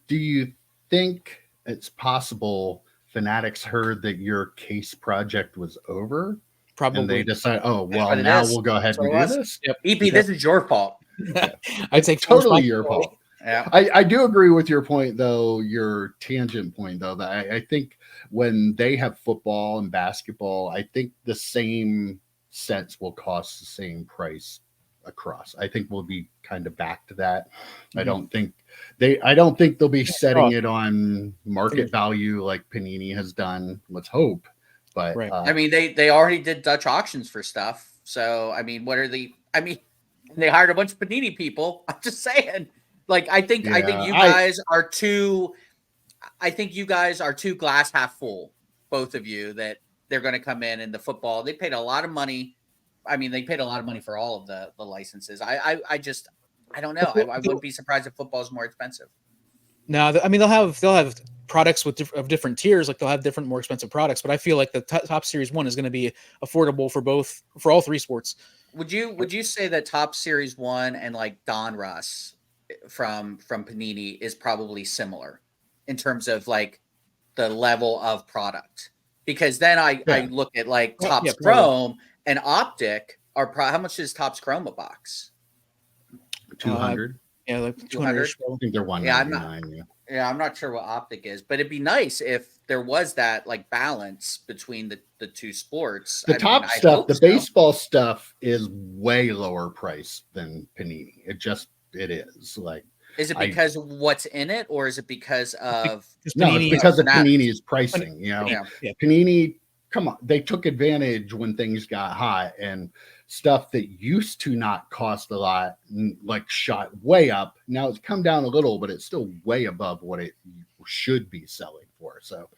Do you think it's possible Fanatics heard that your case project was over? Probably. And they decide, now we'll go ahead and do this? Yep. EP, this is your fault. I'd say totally your fault. Yeah. I do agree with your point, though, your tangent point, though, that I think when they have football and basketball, I think the same sets will cost the same price across. I think we'll be kind of back to that. I don't think they'll be setting it on market value like Panini has done. Let's hope. But right. I mean, they already did Dutch auctions for stuff. So I mean, they hired a bunch of Panini people. I'm just saying. Like, I think you guys are too glass half full, both of you, that they're going to come in and the football. They paid a lot of money. I mean, they paid a lot of money for all of the licenses. I don't know. I wouldn't be surprised if football is more expensive. No, I mean, they'll have products of different tiers. Like they'll have different, more expensive products. But I feel like the top Series 1 is going to be affordable for all three sports. Would you say that Top Series 1 and like Donruss from Panini is probably similar in terms of like the level of product? Because then I look at like Topps Chrome and Optic are how much is Topps Chrome a box? 200. Yeah, like 200. I think they're 199. Yeah, I'm not sure what Optic is, but it'd be nice if there was that like balance between the two sports. The top stuff, the baseball stuff is way lower price than Panini. It is. Like, is it because of what's in it, or is it because of no? It's because of Panini's pricing. You know, Panini. Come on, they took advantage when things got hot, and stuff that used to not cost a lot, like shot way up. Now it's come down a little, but it's still way above what it should be selling for. So,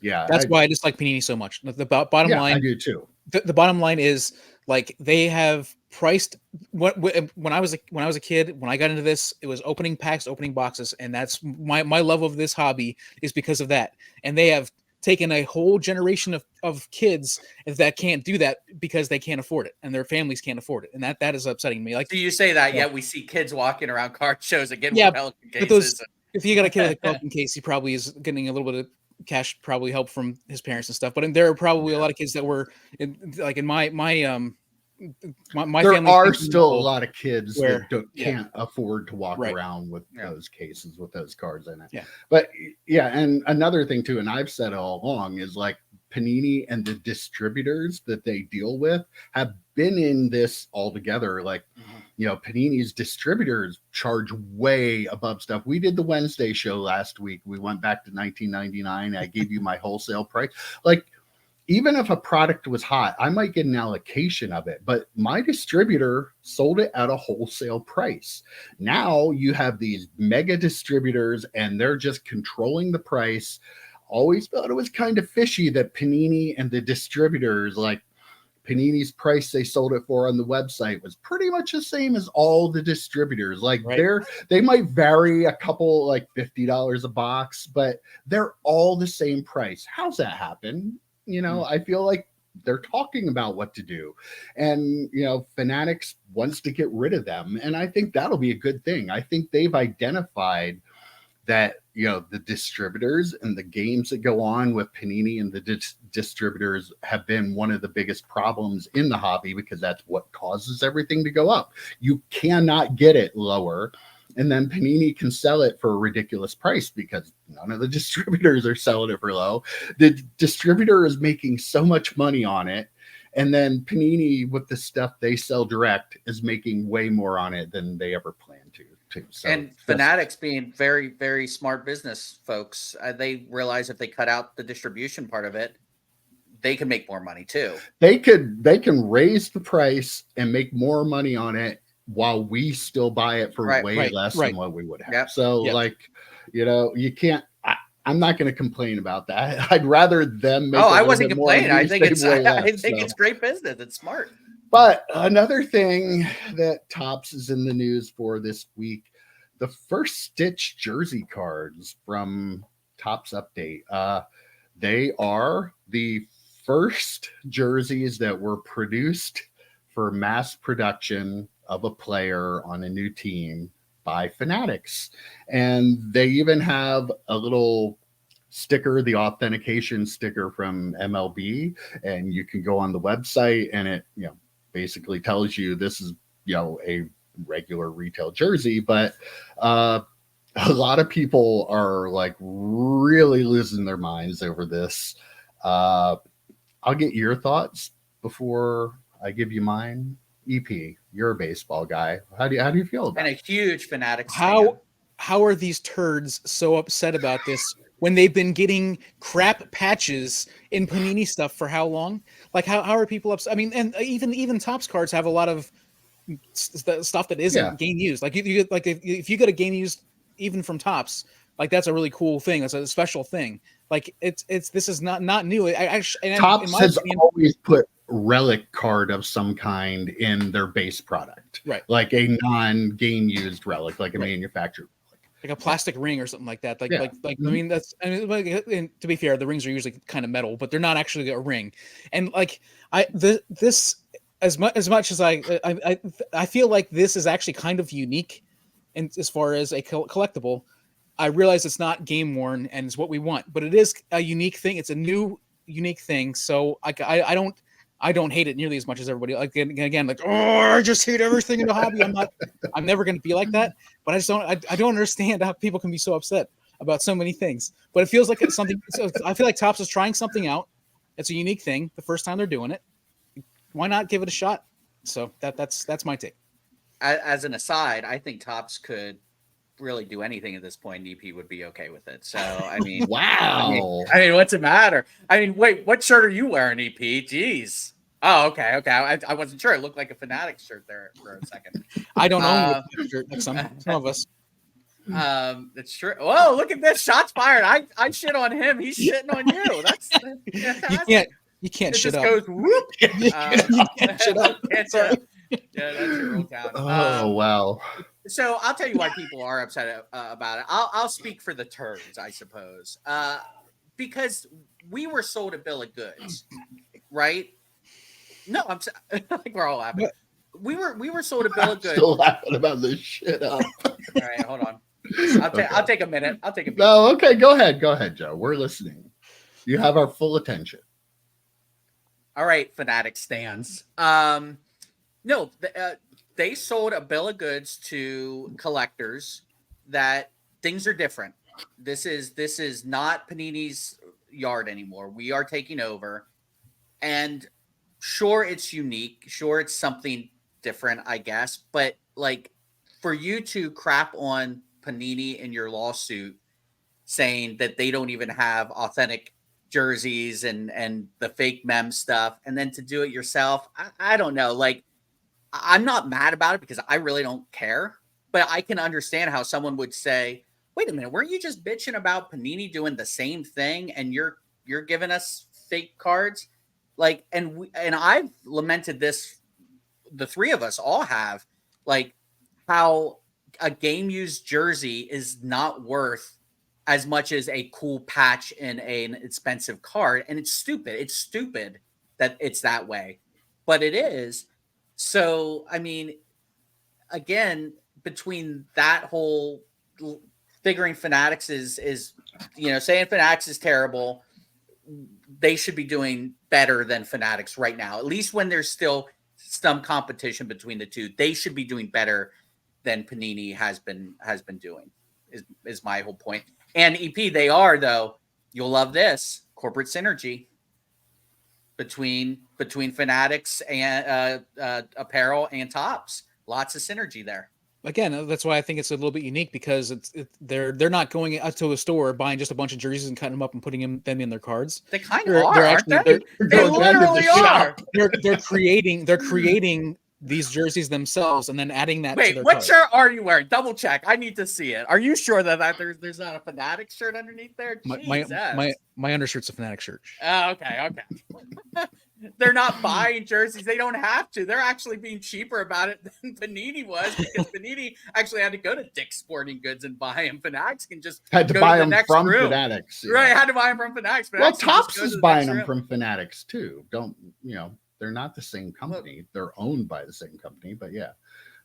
yeah, that's why I dislike Panini so much. The bottom line, I do too. The bottom line is like they have priced what when I was a kid, when I got into this, it was opening packs, opening boxes, and that's my level of this hobby is because of that. And they have taken a whole generation of kids that can't do that because they can't afford it and their families can't afford it, and that is upsetting me. Like, do you say that? Yeah, we see kids walking around card shows again with Pelican cases. But if you got a kid with a Pelican case, he probably is getting a little bit of cash, probably help from his parents and stuff. But there are probably a lot of kids that were in my there family. Are still a lot of kids where, that can't afford to walk around with those cases with those cards in it. Yeah. But and another thing too, and I've said it all along, is like Panini and the distributors that they deal with have been in this all together. Like, Panini's distributors charge way above stuff. We did the Wednesday show last week. We went back to 1999. I gave you my wholesale price. Like, even if a product was hot, I might get an allocation of it, but my distributor sold it at a wholesale price. Now you have these mega distributors and they're just controlling the price. Always thought it was kind of fishy that Panini and the distributors, like Panini's price they sold it for on the website was pretty much the same as all the distributors. Like they might vary a couple, like $50 a box, but they're all the same price. How's that happen? I feel like they're talking about what to do, and Fanatics wants to get rid of them, and I think that'll be a good thing. I think they've identified that the distributors and the games that go on with Panini and the distributors have been one of the biggest problems in the hobby, because that's what causes everything to go up. You cannot get it lower. And then Panini can sell it for a ridiculous price because none of the distributors are selling it for low. The distributor is making so much money on it. And then Panini, with the stuff they sell direct, is making way more on it than they ever planned to. So, and Fanatics being very, very smart business folks, they realize if they cut out the distribution part of it, they can make more money too. They can raise the price and make more money on it, while we still buy it for way less than what we would have. Yep. So like, you can't, I'm not going to complain about that. I'd rather them make I wasn't complaining. I think it's great business. It's smart. But another thing that Topps is in the news for this week, the first Stitch jersey cards from Topps Update. They are the first jerseys that were produced for mass production of a player on a new team by Fanatics. And they even have a little sticker, the authentication sticker from MLB, and you can go on the website and it, basically tells you this is, a regular retail jersey. But a lot of people are like really losing their minds over this. I'll get your thoughts before I give you mine. EP, you're a baseball guy. How do you feel about it? And a huge Fanatics fan. How are these turds so upset about this when they've been getting crap patches in Panini stuff for how long? Like, how are people upset? I mean, and even Topps cards have a lot of stuff that isn't game used. Like, if you get a game used even from Topps, like that's a really cool thing. That's a special thing. Like this is not new. Topps has always put relic card of some kind in their base product, right? Like a non-game used relic, like a manufactured relic, like a plastic ring or something like that. I mean, and to be fair, the rings are usually kind of metal, but they're not actually a ring. And like this as much as I feel like this is actually kind of unique, and as far as a collectible, I realize it's not game worn and it's what we want, but it is a unique thing. It's a new unique thing. So I don't hate it nearly as much as everybody. Like again, like, oh, I just hate everything in the hobby. I'm never going to be like that. But I don't understand how people can be so upset about so many things. But it feels like it's something. So I feel like Topps is trying something out. It's a unique thing. The first time they're doing it, why not give it a shot? So that's my take. As an aside, I think Topps could really do anything at this point. EP would be okay with it. So I mean, wow. I mean, what's the matter? I mean, wait, what shirt are you wearing, EP? Jeez. Oh, okay. I wasn't sure. It looked like a Fanatics shirt there for a second. I don't own a shirt like some of us. That's true. Whoa, look at this. Shots fired. I shit on him. He's shitting on you. You can't shit just up. goes whoop. You can't shit up. Sorry. Yeah, that's your real town. Oh, wow. So I'll tell you why people are upset about it. I'll speak for the turds, I suppose, because we were sold a bill of goods, right? No, I'm like we're all laughing. We were sold a bill of goods. Still laughing about this shit up. All right, hold on. I'll take a minute. I'll take a minute. No, okay, go ahead, Joe. We're listening. You have our full attention. All right, Fanatic stands. No, they sold a bill of goods to collectors that things are different. This is not Panini's yard anymore. We are taking over. And sure, it's unique. Sure, it's something different, I guess. But like for you to crap on Panini in your lawsuit saying that they don't even have authentic jerseys and the fake mem stuff, and then to do it yourself, I don't know. Like, I'm not mad about it because I really don't care, but I can understand how someone would say, wait a minute, weren't you just bitching about Panini doing the same thing and you're giving us fake cards? Like, and I've lamented this, the three of us all have, like how a game used jersey is not worth as much as a cool patch in an expensive card. And it's stupid. It's stupid that it's that way, but it is. So, I mean, again, between that whole figuring Fanatics is, saying Fanatics is terrible, they should be doing better than Fanatics right now. At least when there's still some competition between the two, they should be doing better than Panini has been doing, is my whole point. And EP, they are, though, you'll love this, corporate synergy between Fanatics and apparel and Topps. Lots of synergy there. Again, that's why I think it's a little bit unique, because they're not going out to a store buying just a bunch of jerseys and cutting them up and putting them in their cards. They kind of are, aren't they? They literally are. They're creating these jerseys themselves and then adding that. Wait, to their what cards. shirt are you wearing? Double check. I need to see it. Are you sure that there's not a Fanatic shirt underneath there? My undershirt's a Fanatic shirt. Oh, okay. They're not buying jerseys. They don't have to. They're actually being cheaper about it than Panini was, because Panini actually had to go to Dick's Sporting Goods and buy them. Fanatics can just had to buy them from Fanatics. Right, had to buy them from Fanatics. Well, Topps is buying them from Fanatics too. They're not the same company. They're owned by the same company, but yeah.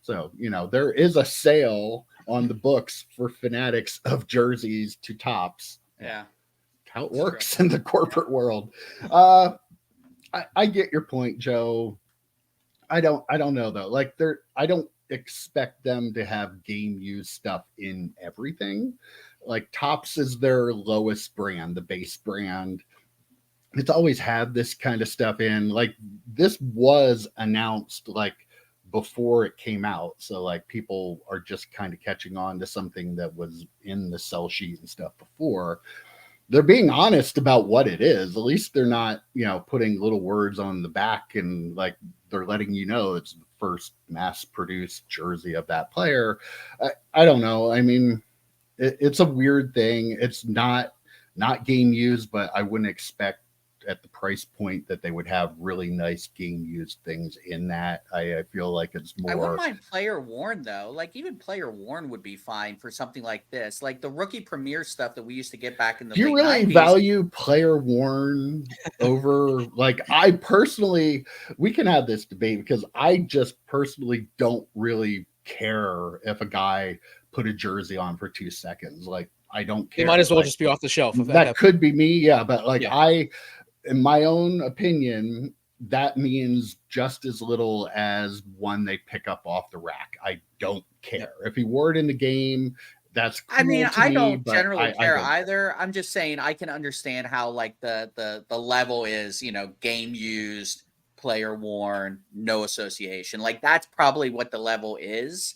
So, there is a sale on the books for Fanatics of jerseys to Topps. Yeah. How it works in the corporate world. I get your point, Joe. I don't know though. Like I don't expect them to have game use stuff in everything. Like Topps is their lowest brand, the base brand. It's always had this kind of stuff in. Like this was announced like before it came out, so like people are just kind of catching on to something that was in the sell sheet and stuff before. They're being honest about what it is. At least they're not, putting little words on the back, and like they're letting you know it's the first mass-produced jersey of that player. I don't know. I mean, it's a weird thing. It's not game used, but I wouldn't expect at the price point that they would have really nice game used things in that. I feel like it's more. I wouldn't mind player worn though. Like even player worn would be fine for something like this. Like the rookie premier stuff that we used to get back in the Do you late really 90s. value player worn over like I personally, we can have this debate because I just personally don't really care if a guy put a jersey on for 2 seconds. Like I don't care. It might as well like, just be off the shelf. That could be me, yeah. But like yeah. In my own opinion, that means just as little as one they pick up off the rack. I don't care if he wore it in the game. That's cool. I mean, to I me, don't but generally care don't either. I'm just saying I can understand how like the level is, game used, player worn, no association. Like that's probably what the level is.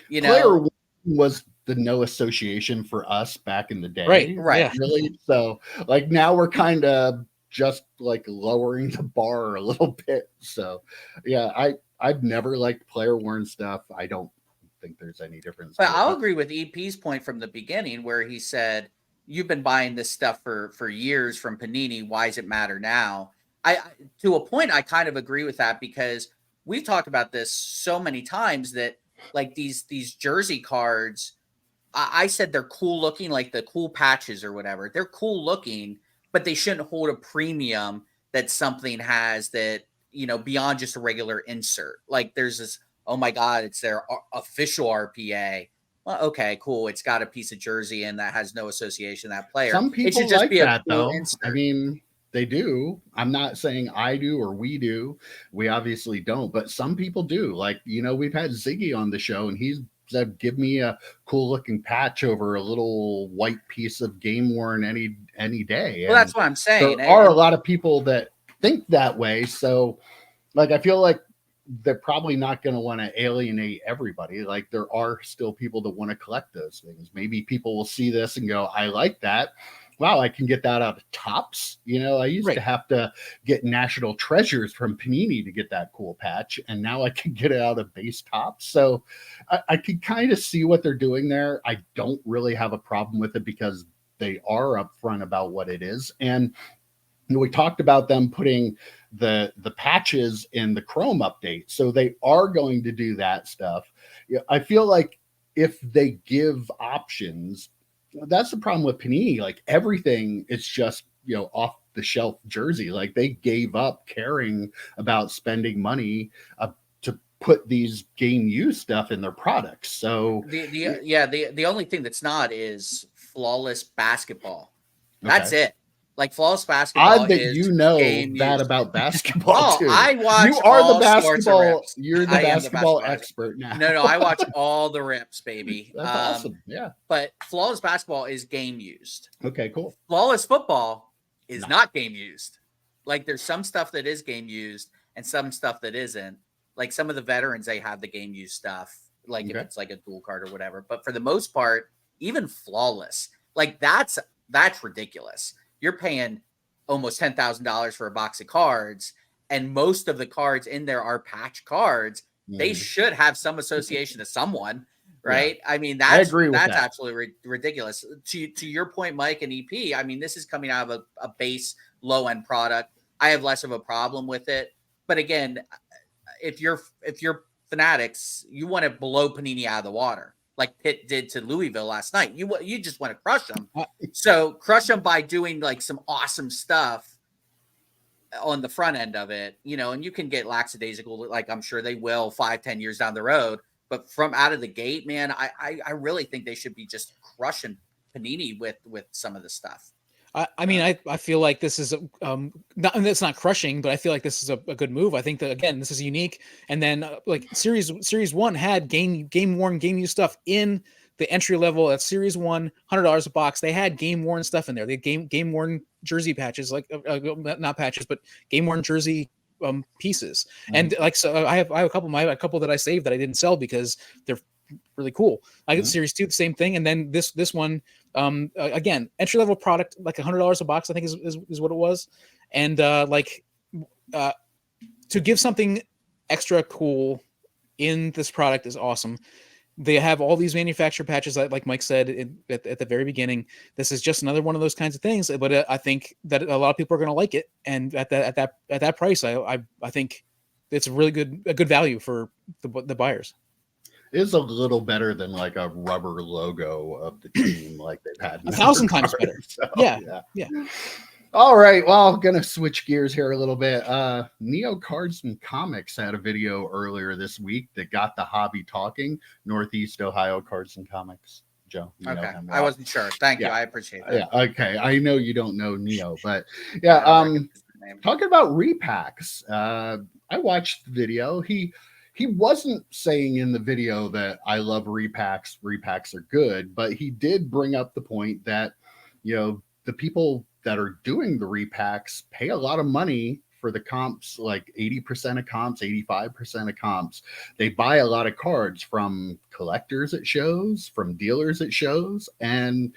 Player worn was the no association for us back in the day. Right. Really. So like now we're kind of just like lowering the bar a little bit. So yeah, I've never liked player worn stuff. I don't think there's any difference. But I'll agree with EP's point from the beginning where he said, you've been buying this stuff for years from Panini. Why does it matter now? To a point, I kind of agree with that because we've talked about this so many times that like these jersey cards, I said they're cool looking, like the cool patches or whatever. They're cool looking, but they shouldn't hold a premium that something has that, beyond just a regular insert. Like there's this, oh my God, it's their official RPA. Well, okay, cool. It's got a piece of jersey and that has no association with that player. Some people it should just like be that, a cool though. insert. I mean, they do. I'm not saying I do or we do. We obviously don't, but some people do. Like, we've had Ziggy on the show and he's said, give me a cool looking patch over a little white piece of game worn any day. Well, that's what I'm saying. There are a lot of people that think that way. So like, I feel like they're probably not going to want to alienate everybody. Like there are still people that want to collect those things. Maybe people will see this and go, I like that. Wow, I can get that out of Tops. I used to have to get National Treasures from Panini to get that cool patch, and now I can get it out of base Tops. So I can kind of see what they're doing there. I don't really have a problem with it because they are upfront about what it is. And we talked about them putting the patches in the Chrome update. So they are going to do that stuff. I feel like if they give options, that's the problem with Panini. Like everything, it's just, off the shelf jersey. Like they gave up caring about spending money to put these game use stuff in their products. So the only thing that's not is flawless basketball. That's it. Like flawless basketball. Odd that that about basketball too. I watch. You are the basketball. You're the basketball expert now. No, I watch all the rips, baby. That's awesome. Yeah. But flawless basketball is game used. Okay, cool. Flawless football is not game used. Like there's some stuff that is game used and some stuff that isn't. Like some of the veterans, they have the game used stuff. Like if it's like a dual card or whatever. But for the most part, even flawless, like that's ridiculous. You're paying almost $10,000 for a box of cards, and most of the cards in there are patch cards. They should have some association to someone, right? Yeah. I mean, that's absolutely ridiculous. To your point, Mike and EP, I mean, this is coming out of a base low end product. I have less of a problem with it, but again, if you're Fanatics, you want to blow Panini out of the water. Like Pitt did to Louisville last night. You just want to crush them. So crush them by doing like some awesome stuff on the front end of it, and you can get lackadaisical, like I'm sure they will 5-10 years down the road. But from out of the gate, man, I really think they should be just crushing Panini with some of the stuff. I mean, I feel like this is it's not crushing, but I feel like this is a good move. I think that again, this is unique. And then like Series 1 had game worn, game used stuff in the entry level at Series 1, $100 a box. They had game worn stuff in there. They had game worn jersey patches, like not patches, but game worn jersey pieces. And like so, I have a couple that I saved that I didn't sell because they're really cool. I got Series 2, the same thing, and then this one. Again, entry level product, like $100 a box, I think is what it was. And to give something extra cool in this product is awesome. they have all these manufacturer patches, like Mike said at the very beginning. This is just another one of those kinds of things. But I think that a lot of people are going to like it, and at that price, I think it's a good value for the buyers. It is a little better than like a rubber logo of the team, like they've had 1,000 times better. So, yeah. All right, well, gonna switch gears here a little bit. Neo Cards and Comics had a video earlier this week that got the hobby talking. Northeast Ohio Cards and Comics. Joe, you know him well. I wasn't sure. Thank you. I appreciate that. Yeah, okay. I know you don't know Neo, but yeah. Talking about repacks, I watched the video. He wasn't saying in the video that I love repacks. Repacks are good, but he did bring up the point that, you know, the people that are doing the repacks pay a lot of money for the comps, like 80% of comps, 85% of comps. They buy a lot of cards from collectors at shows, from dealers at shows, and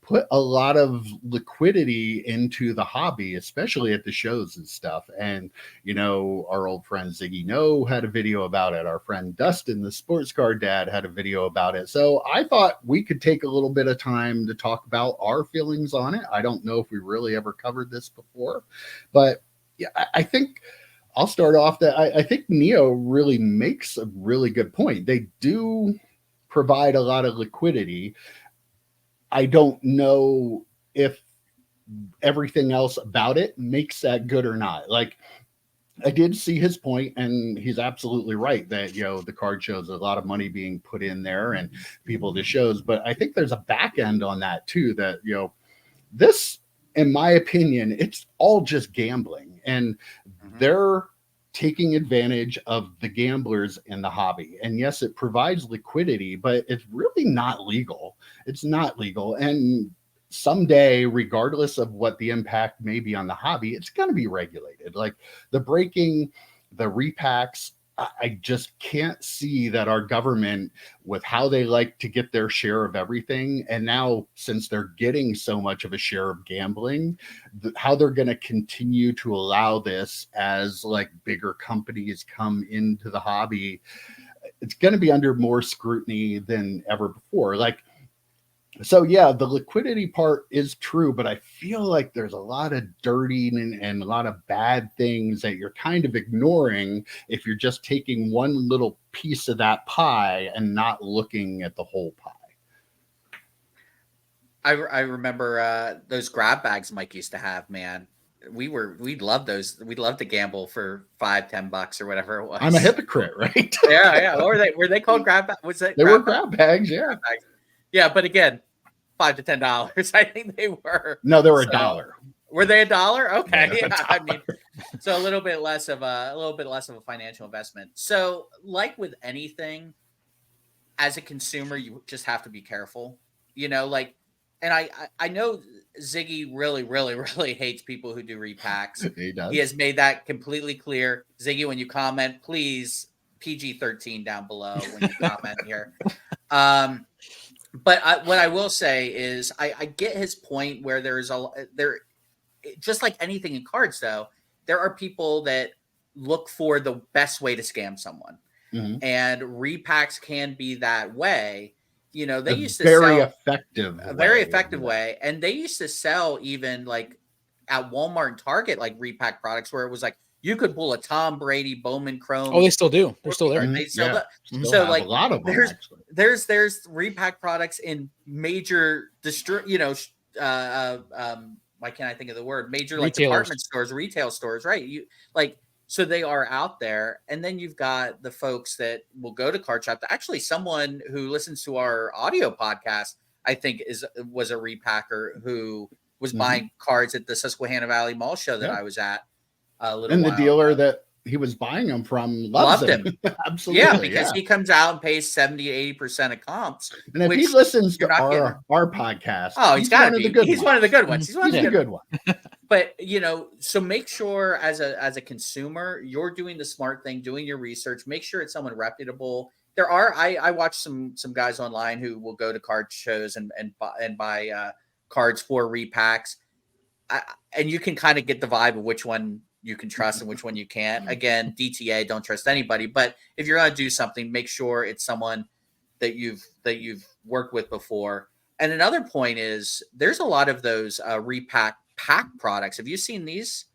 put a lot of liquidity into the hobby, especially at the shows and stuff. And, you know, our old friend Ziggy No had a video about it. Our friend Dustin, the sports card dad, had a video about it. So I thought we could take a little bit of time to talk about our feelings on it. I don't know if we really ever covered this before, but yeah, I think I'll start off that I think Neo really makes a really good point. They do provide a lot of liquidity. I don't know if everything else about it makes that good or not. Like, I did see his point, and he's absolutely right that, you know, the card shows a lot of money being put in there and people to shows. But I think there's a back end on that too, that, you know, this, in my opinion, it's all just gambling, and they're taking advantage of the gamblers in the hobby. And yes, it provides liquidity, but it's really not legal. It's not legal. And someday, regardless of what the impact may be on the hobby, it's going to be regulated. Like the breaking, the repacks, I just can't see that our government, with how they like to get their share of everything, and now since they're getting so much of a share of gambling, how they're going to continue to allow this as like bigger companies come into the hobby. It's going to be under more scrutiny than ever before. Like, so yeah, the liquidity part is true, but I feel like there's a lot of dirty and a lot of bad things that you're kind of ignoring if you're just taking one little piece of that pie and not looking at the whole pie. I remember those grab bags Mike used to have, man. We'd love those. We'd love to gamble for $5-10 or whatever it was. I'm a hypocrite, right? Yeah. Were they called grab bags? Was it? They were grab bags, yeah. Grab bags. Yeah, but again, $5 to $10. I think they were. No, they were $1. Were they $1? Okay, yeah. I mean, so a little bit less of a financial investment. So, like with anything, as a consumer, you just have to be careful. You know, like, and I know Ziggy really hates people who do repacks. He does. He has made that completely clear. Ziggy, when you comment, please PG-13 down below when you comment here. But what I will say is I get his point where just like anything in cards, though, there are people that look for the best way to scam someone. Mm-hmm. And repacks can be that way. You know, they used to sell a very effective way. And they used to sell even like at Walmart and Target, like repack products where it was like, you could pull a Tom Brady Bowman Chrome. Oh, they still do. They're still there. They still so like a lot of them, there's repack products in major why can't I think of the word? Major like department stores, retail stores, right? So they are out there. And then you've got the folks that will go to card shop. Actually, someone who listens to our audio podcast, I think was a repacker who was buying cards at the Susquehanna Valley Mall show that I was at. And the dealer that he was buying them from loved him. Absolutely. Yeah, because he comes out and pays 70-80% of comps. And if he listens to our podcast, he's got to be. He's one of the good ones. He's a good one. But so make sure as a consumer, you're doing the smart thing, doing your research. Make sure it's someone reputable. There are I watch some guys online who will go to card shows and buy cards for repacks, and you can kind of get the vibe of which one you can trust and which one you can't. Again, DTA, don't trust anybody. But if you're going to do something, make sure it's someone that you've worked with before. And another point is there's a lot of those RePack pack products. Have you seen these?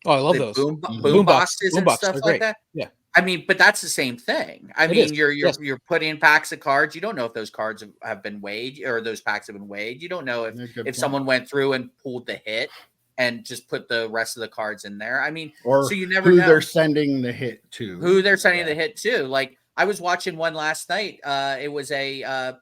Oh, I love The those boom boxes and stuff like great. that. Yeah. I mean, but that's the same thing. I mean, you're putting in packs of cards. You don't know if those cards have been weighed or those packs have been weighed. You don't know if someone went through and pulled the hit and just put the rest of the cards in there. I mean, or so you never know know they're sending the hit to. Who they're sending the hit to. Like I was watching one last night. It was a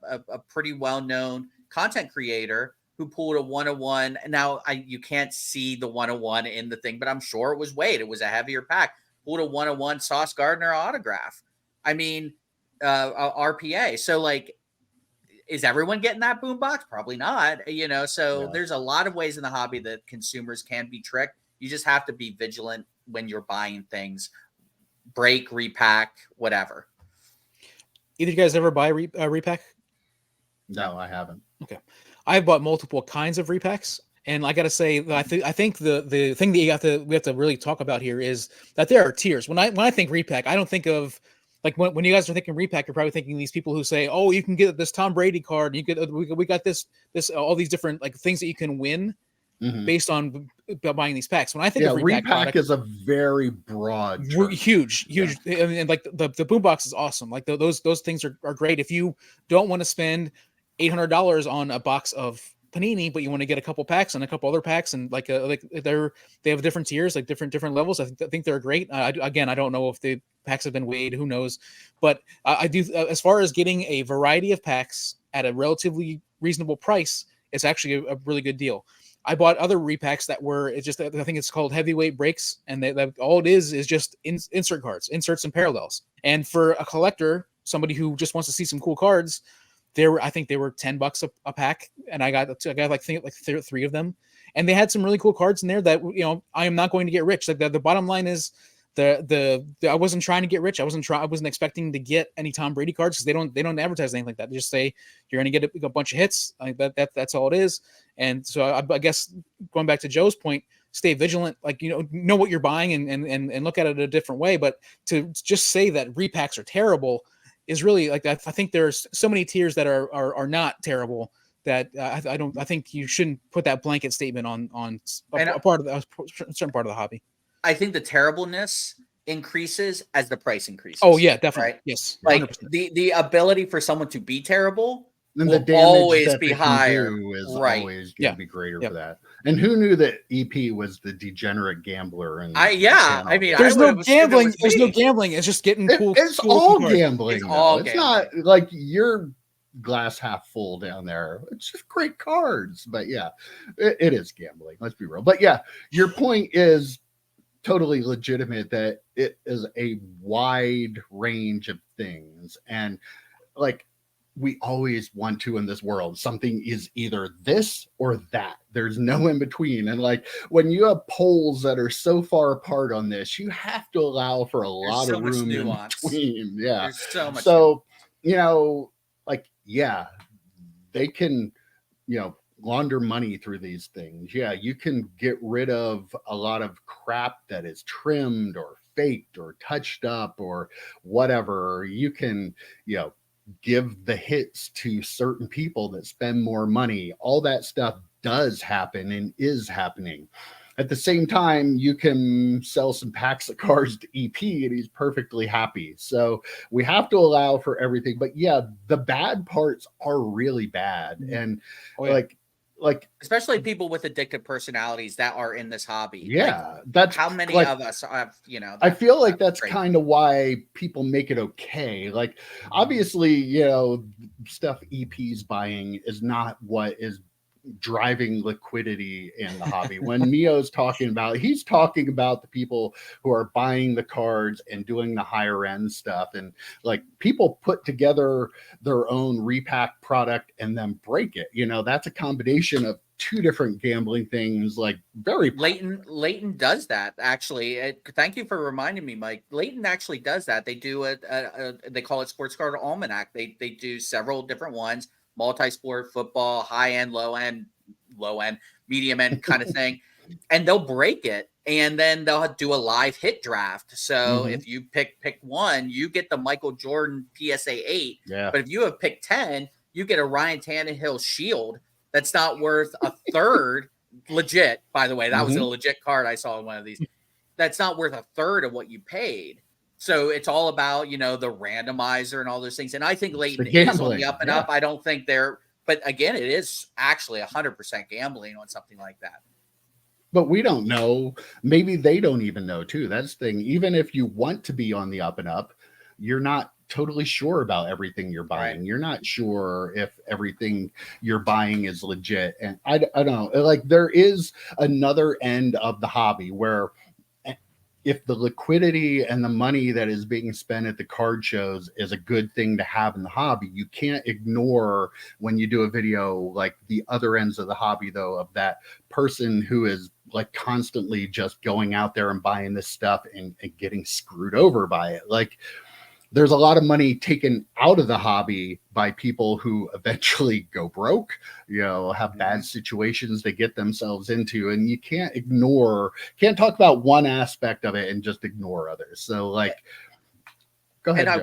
pretty well-known content creator who pulled a 101. Now you can't see the 101 in the thing, but I'm sure it was weighed. It was a heavier pack. Pulled a 101 Sauce Gardner autograph. I mean, RPA. So like, is everyone getting that boombox? Probably not. So there's a lot of ways in the hobby that consumers can be tricked. You just have to be vigilant when you're buying things. Break, repack, whatever. Either you guys ever buy repack? No, I haven't. Okay, I've bought multiple kinds of repacks. And I got to say, I think the thing that we have to really talk about here is that there are tiers. When I think repack, I don't think of like when you guys are thinking repack, you're probably thinking these people who say, "Oh, you can get this Tom Brady card. We got this all these different like things that you can win based on buying these packs." When I think of repack is a very broad term. huge. And like the boombox is awesome. Like those things are great. If you don't want to spend $800 on a box of Panini, but you want to get a couple packs and a couple other packs, and like they have different tiers, like different levels. I think they're great. I don't know if the packs have been weighed, who knows, but I do. As far as getting a variety of packs at a relatively reasonable price, it's actually a really good deal. I bought other repacks that were I think it's called heavyweight breaks, and all it is just insert cards, inserts and parallels. And for a collector, somebody who just wants to see some cool cards, I think they were $10 a pack, and I got like three of them, and they had some really cool cards in there that I am not going to get rich. Like the bottom line is I wasn't trying to get rich. I wasn't expecting to get any Tom Brady cards because they don't advertise anything like that. They just say you're going to get a bunch of hits. Like that's all it is. And so I guess going back to Joe's point, stay vigilant. Like know what you're buying and look at it a different way. But to just say that repacks are terrible is really like I think there's so many tiers that are not terrible that I think you shouldn't put that blanket statement on a part of a certain part of the hobby. I think the terribleness increases as the price increases. Oh yeah, definitely. Right? Yes, 100%. Like the ability for someone to be terrible and will always be higher. Is always going to be greater for that. And who knew that EP was the degenerate gambler? And I mean, there's no gambling. There's no gambling. It's just getting cool. It's cool all cards. gambling. It's not like you're glass half full down there. It's just great cards. But yeah, it is gambling. Let's be real. But yeah, your point is totally legitimate that it is a wide range of things. And like, we always want to in this world, something is either this or that. There's no in between. And like when you have polls that are so far apart on this, you have to allow for a lot of room in between. Yeah. There's so much. So, they can, launder money through these things. Yeah. You can get rid of a lot of crap that is trimmed or faked or touched up or whatever. You can, give the hits to certain people that spend more money. All that stuff does happen and is happening. At the same time, you can sell some packs of cards to EP and he's perfectly happy. So we have to allow for everything. But yeah, the bad parts are really bad. And like especially people with addictive personalities that are in this hobby. Yeah, that's how many of us have, I feel like that's kind of why people make it okay. Like obviously, stuff EP's buying is not what is driving liquidity in the hobby. When Neo's talking about, he's talking about the people who are buying the cards and doing the higher end stuff. And like people put together their own repack product and then break it. That's a combination of two different gambling things. Like very Leighton does that actually. Thank you for reminding me, Mike. Leighton actually does that. They do they call it Sports Card Almanac. They do several different ones. Multi-sport, football, high end, low end, medium end kind of thing. and they'll break it, and then they'll do a live hit draft. So if you pick one, you get the Michael Jordan PSA 8. Yeah. But if you have picked 10, you get a Ryan Tannehill shield that's not worth a third. Legit, by the way, that was a legit card I saw in one of these. That's not worth a third of what you paid. So it's all about, the randomizer and all those things. And I think Leighton is on the up and up. I don't think but again, it is actually 100% gambling on something like that. But we don't know. Maybe they don't even know too. That's the thing. Even if you want to be on the up and up, you're not totally sure about everything you're buying. Right. You're not sure if everything you're buying is legit. And I don't know. Like, there is another end of the hobby where if the liquidity and the money that is being spent at the card shows is a good thing to have in the hobby, you can't ignore when you do a video like the other ends of the hobby, though, of that person who is like constantly just going out there and buying this stuff and getting screwed over by it. Like, there's a lot of money taken out of the hobby by people who eventually go broke, have bad situations they get themselves into. And you can't talk about one aspect of it and just ignore others. So, like, go ahead. And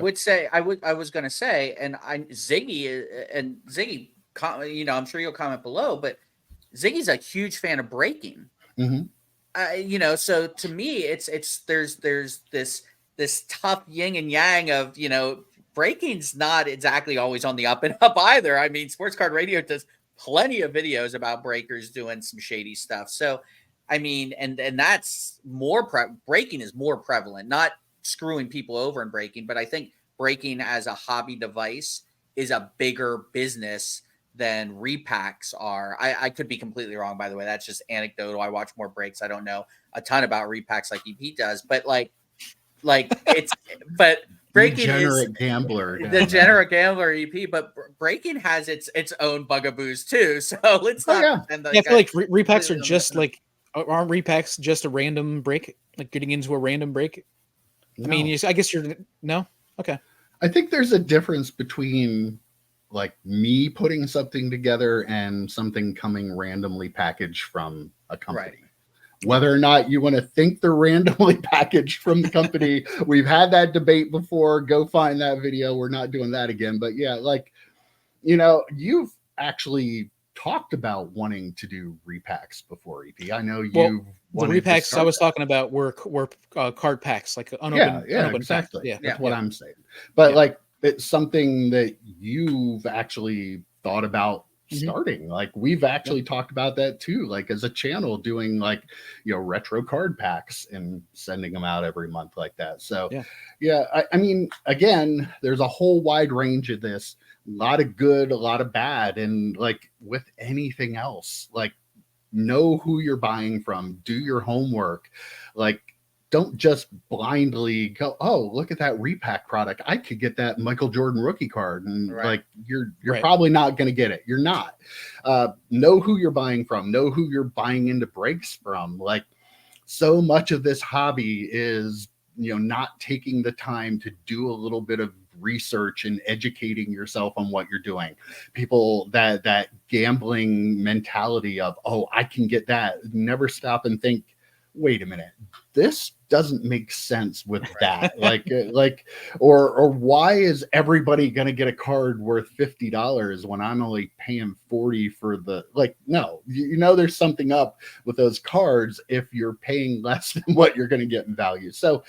I was going to say, and Ziggy, I'm sure you'll comment below, but Ziggy's a huge fan of breaking. So to me, there's this tough yin and yang of, breaking's not exactly always on the up and up either. I mean, Sports Card Radio does plenty of videos about breakers doing some shady stuff. So, I mean, and that's breaking is more prevalent, not screwing people over and breaking, but I think breaking as a hobby device is a bigger business than repacks are. I could be completely wrong, by the way. That's just anecdotal. I watch more breaks. I don't know a ton about repacks like EP does, but but breaking degenerate gambler, the degenerate gambler EP, but breaking has its own bugaboos too. So let's not. I feel like repacks are just like, aren't repacks just a random break, like getting into a random break? No. I mean, I guess no. Okay. I think there's a difference between like me putting something together and something coming randomly packaged from a company. Right. Whether or not you want to think they're randomly packaged from the company, we've had that debate before. Go find that video. We're not doing that again. But yeah, like, you've actually talked about wanting to do repacks before, EP. I know you. The repacks I was talking about were card packs, like unopened. Yeah, unopened exactly. Pack. That's what I'm saying. But like, it's something that you've actually thought about starting. Like, we've actually talked about that too, like as a channel, doing like, retro card packs and sending them out every month like that. So I mean, again, there's a whole wide range of this, a lot of good, a lot of bad. And like with anything else, like, know who you're buying from, do your homework. Like, don't just blindly go, oh, look at that repack product, I could get that Michael Jordan rookie card, and like, you're probably not going to get it. You're not. Know who you're buying from, know who you're buying into breaks from. Like, so much of this hobby is, not taking the time to do a little bit of research and educating yourself on what you're doing. People that gambling mentality of, oh, I can get that, never stop and think, wait a minute, this doesn't make sense with that. or why is everybody going to get a card worth $50 when I'm only paying $40 for the, like, no, there's something up with those cards if you're paying less than what you're going to get in value. So,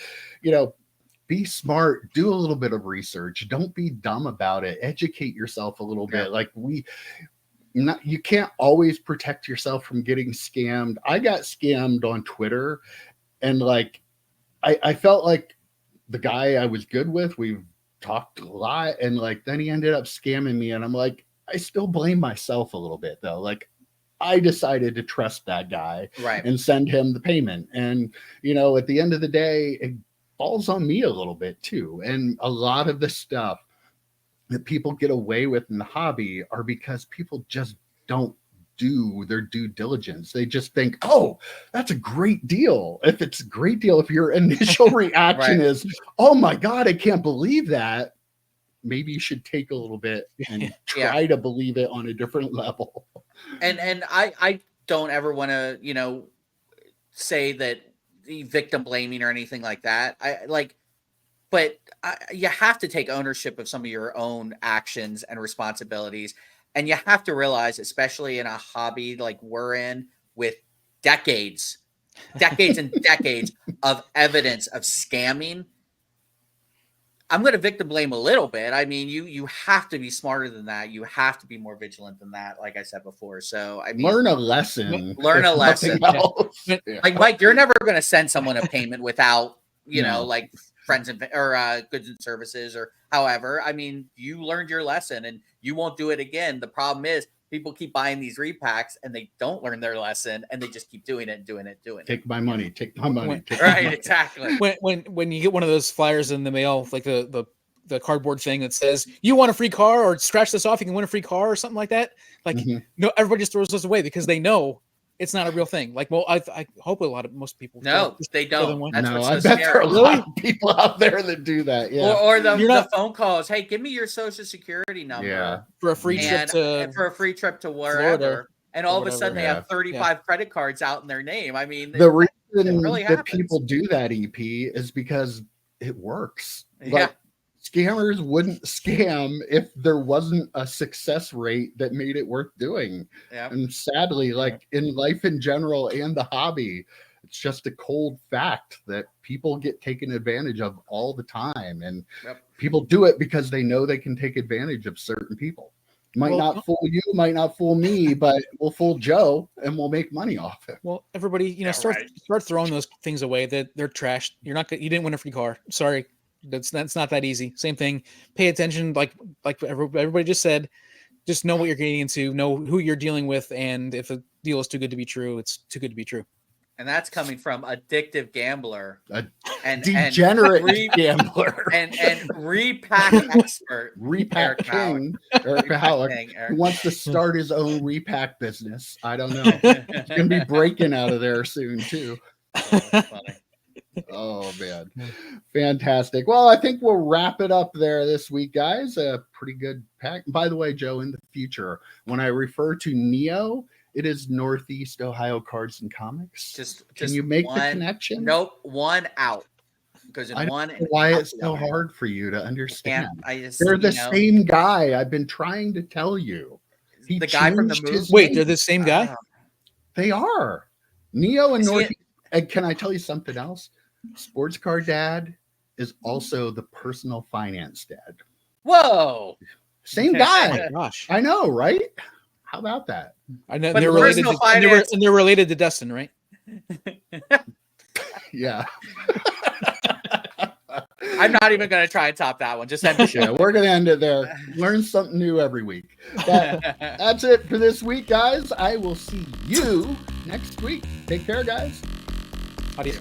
be smart, do a little bit of research. Don't be dumb about it. Educate yourself a little bit. Like, you can't always protect yourself from getting scammed. I got scammed on Twitter, and like, I felt like the guy I was good with, we've talked a lot, and like, then he ended up scamming me, and I'm like, I still blame myself a little bit though. Like, I decided to trust that guy and send him the payment. And, at the end of the day, it falls on me a little bit too. And a lot of the stuff that people get away with in the hobby are because people just don't do their due diligence. They just think, oh, that's a great deal. If it's a great deal, if your initial reaction is, oh my God, I can't believe that, maybe you should take a little bit and try to believe it on a different level. And I don't ever want to, say that the victim blaming or anything like that. But you have to take ownership of some of your own actions and responsibilities. And you have to realize, especially in a hobby like we're in, with decades and decades of evidence of scamming, I'm going to victim blame a little bit. I mean, you have to be smarter than that. You have to be more vigilant than that, like I said before. So I mean, learn a lesson. Yeah. Like Mike, you're never going to send someone a payment without, like friends or goods and services or however. I mean, you learned your lesson and you won't do it again. The problem is people keep buying these repacks and they don't learn their lesson and they just keep doing it. Take my money. Right, exactly. When you get one of those flyers in the mail, like the cardboard thing that says you want a free car or scratch this off, you can win a free car or something like that. Like no, everybody just throws those away because they know it's not a real thing. Like, well, I hope most people. No, they don't. That's no, I bet there are a lot of people out there that do that. Yeah. Or the phone calls. Hey, give me your social security number for a free trip to wherever. Florida, and all of a sudden they have 35 credit cards out in their name. I mean, the reason that people do that, EP, is because it works. Yeah. Scammers wouldn't scam if there wasn't a success rate that made it worth doing. Yep. And sadly, like in life in general and the hobby, it's just a cold fact that people get taken advantage of all the time. And people do it because they know they can take advantage of certain people. Might not fool you, might not fool me, but we'll fool Joe and we'll make money off it. Well, everybody, start throwing those things away that they're trashed. You didn't win a free car. Sorry. That's not that easy. Same thing. Pay attention, like everybody just said. Just know what you're getting into. Know who you're dealing with, and if a deal is too good to be true, it's too good to be true. And that's coming from addictive gambler, degenerate gambler, and repack expert, repack king, Eric Howard, who wants to start his own repack business. I don't know. He's gonna be breaking out of there soon too. Oh, that's funny. Oh man, fantastic. Well, I think we'll wrap it up there this week, guys. A pretty good pack. By the way, Joe, in the future, when I refer to Neo, it is Northeast Ohio Cards and Comics. Can you make the connection? Nope, one out. Because why it's so hard for you to understand. They're the same guy. I've been trying to tell you. The guy from the movie. Wait, they're the same guy? They are. Neo and Northeast. And can I tell you something else? Sports Car Dad is also the personal finance dad. Whoa. Same guy. Oh my gosh. I know, right? How about that? I know they're related to Dustin, right? Yeah. I'm not even going to try and top that one. Just end the show. Yeah, we're going to end it there. Learn something new every week. But that's it for this week, guys. I will see you next week. Take care, guys. Adios.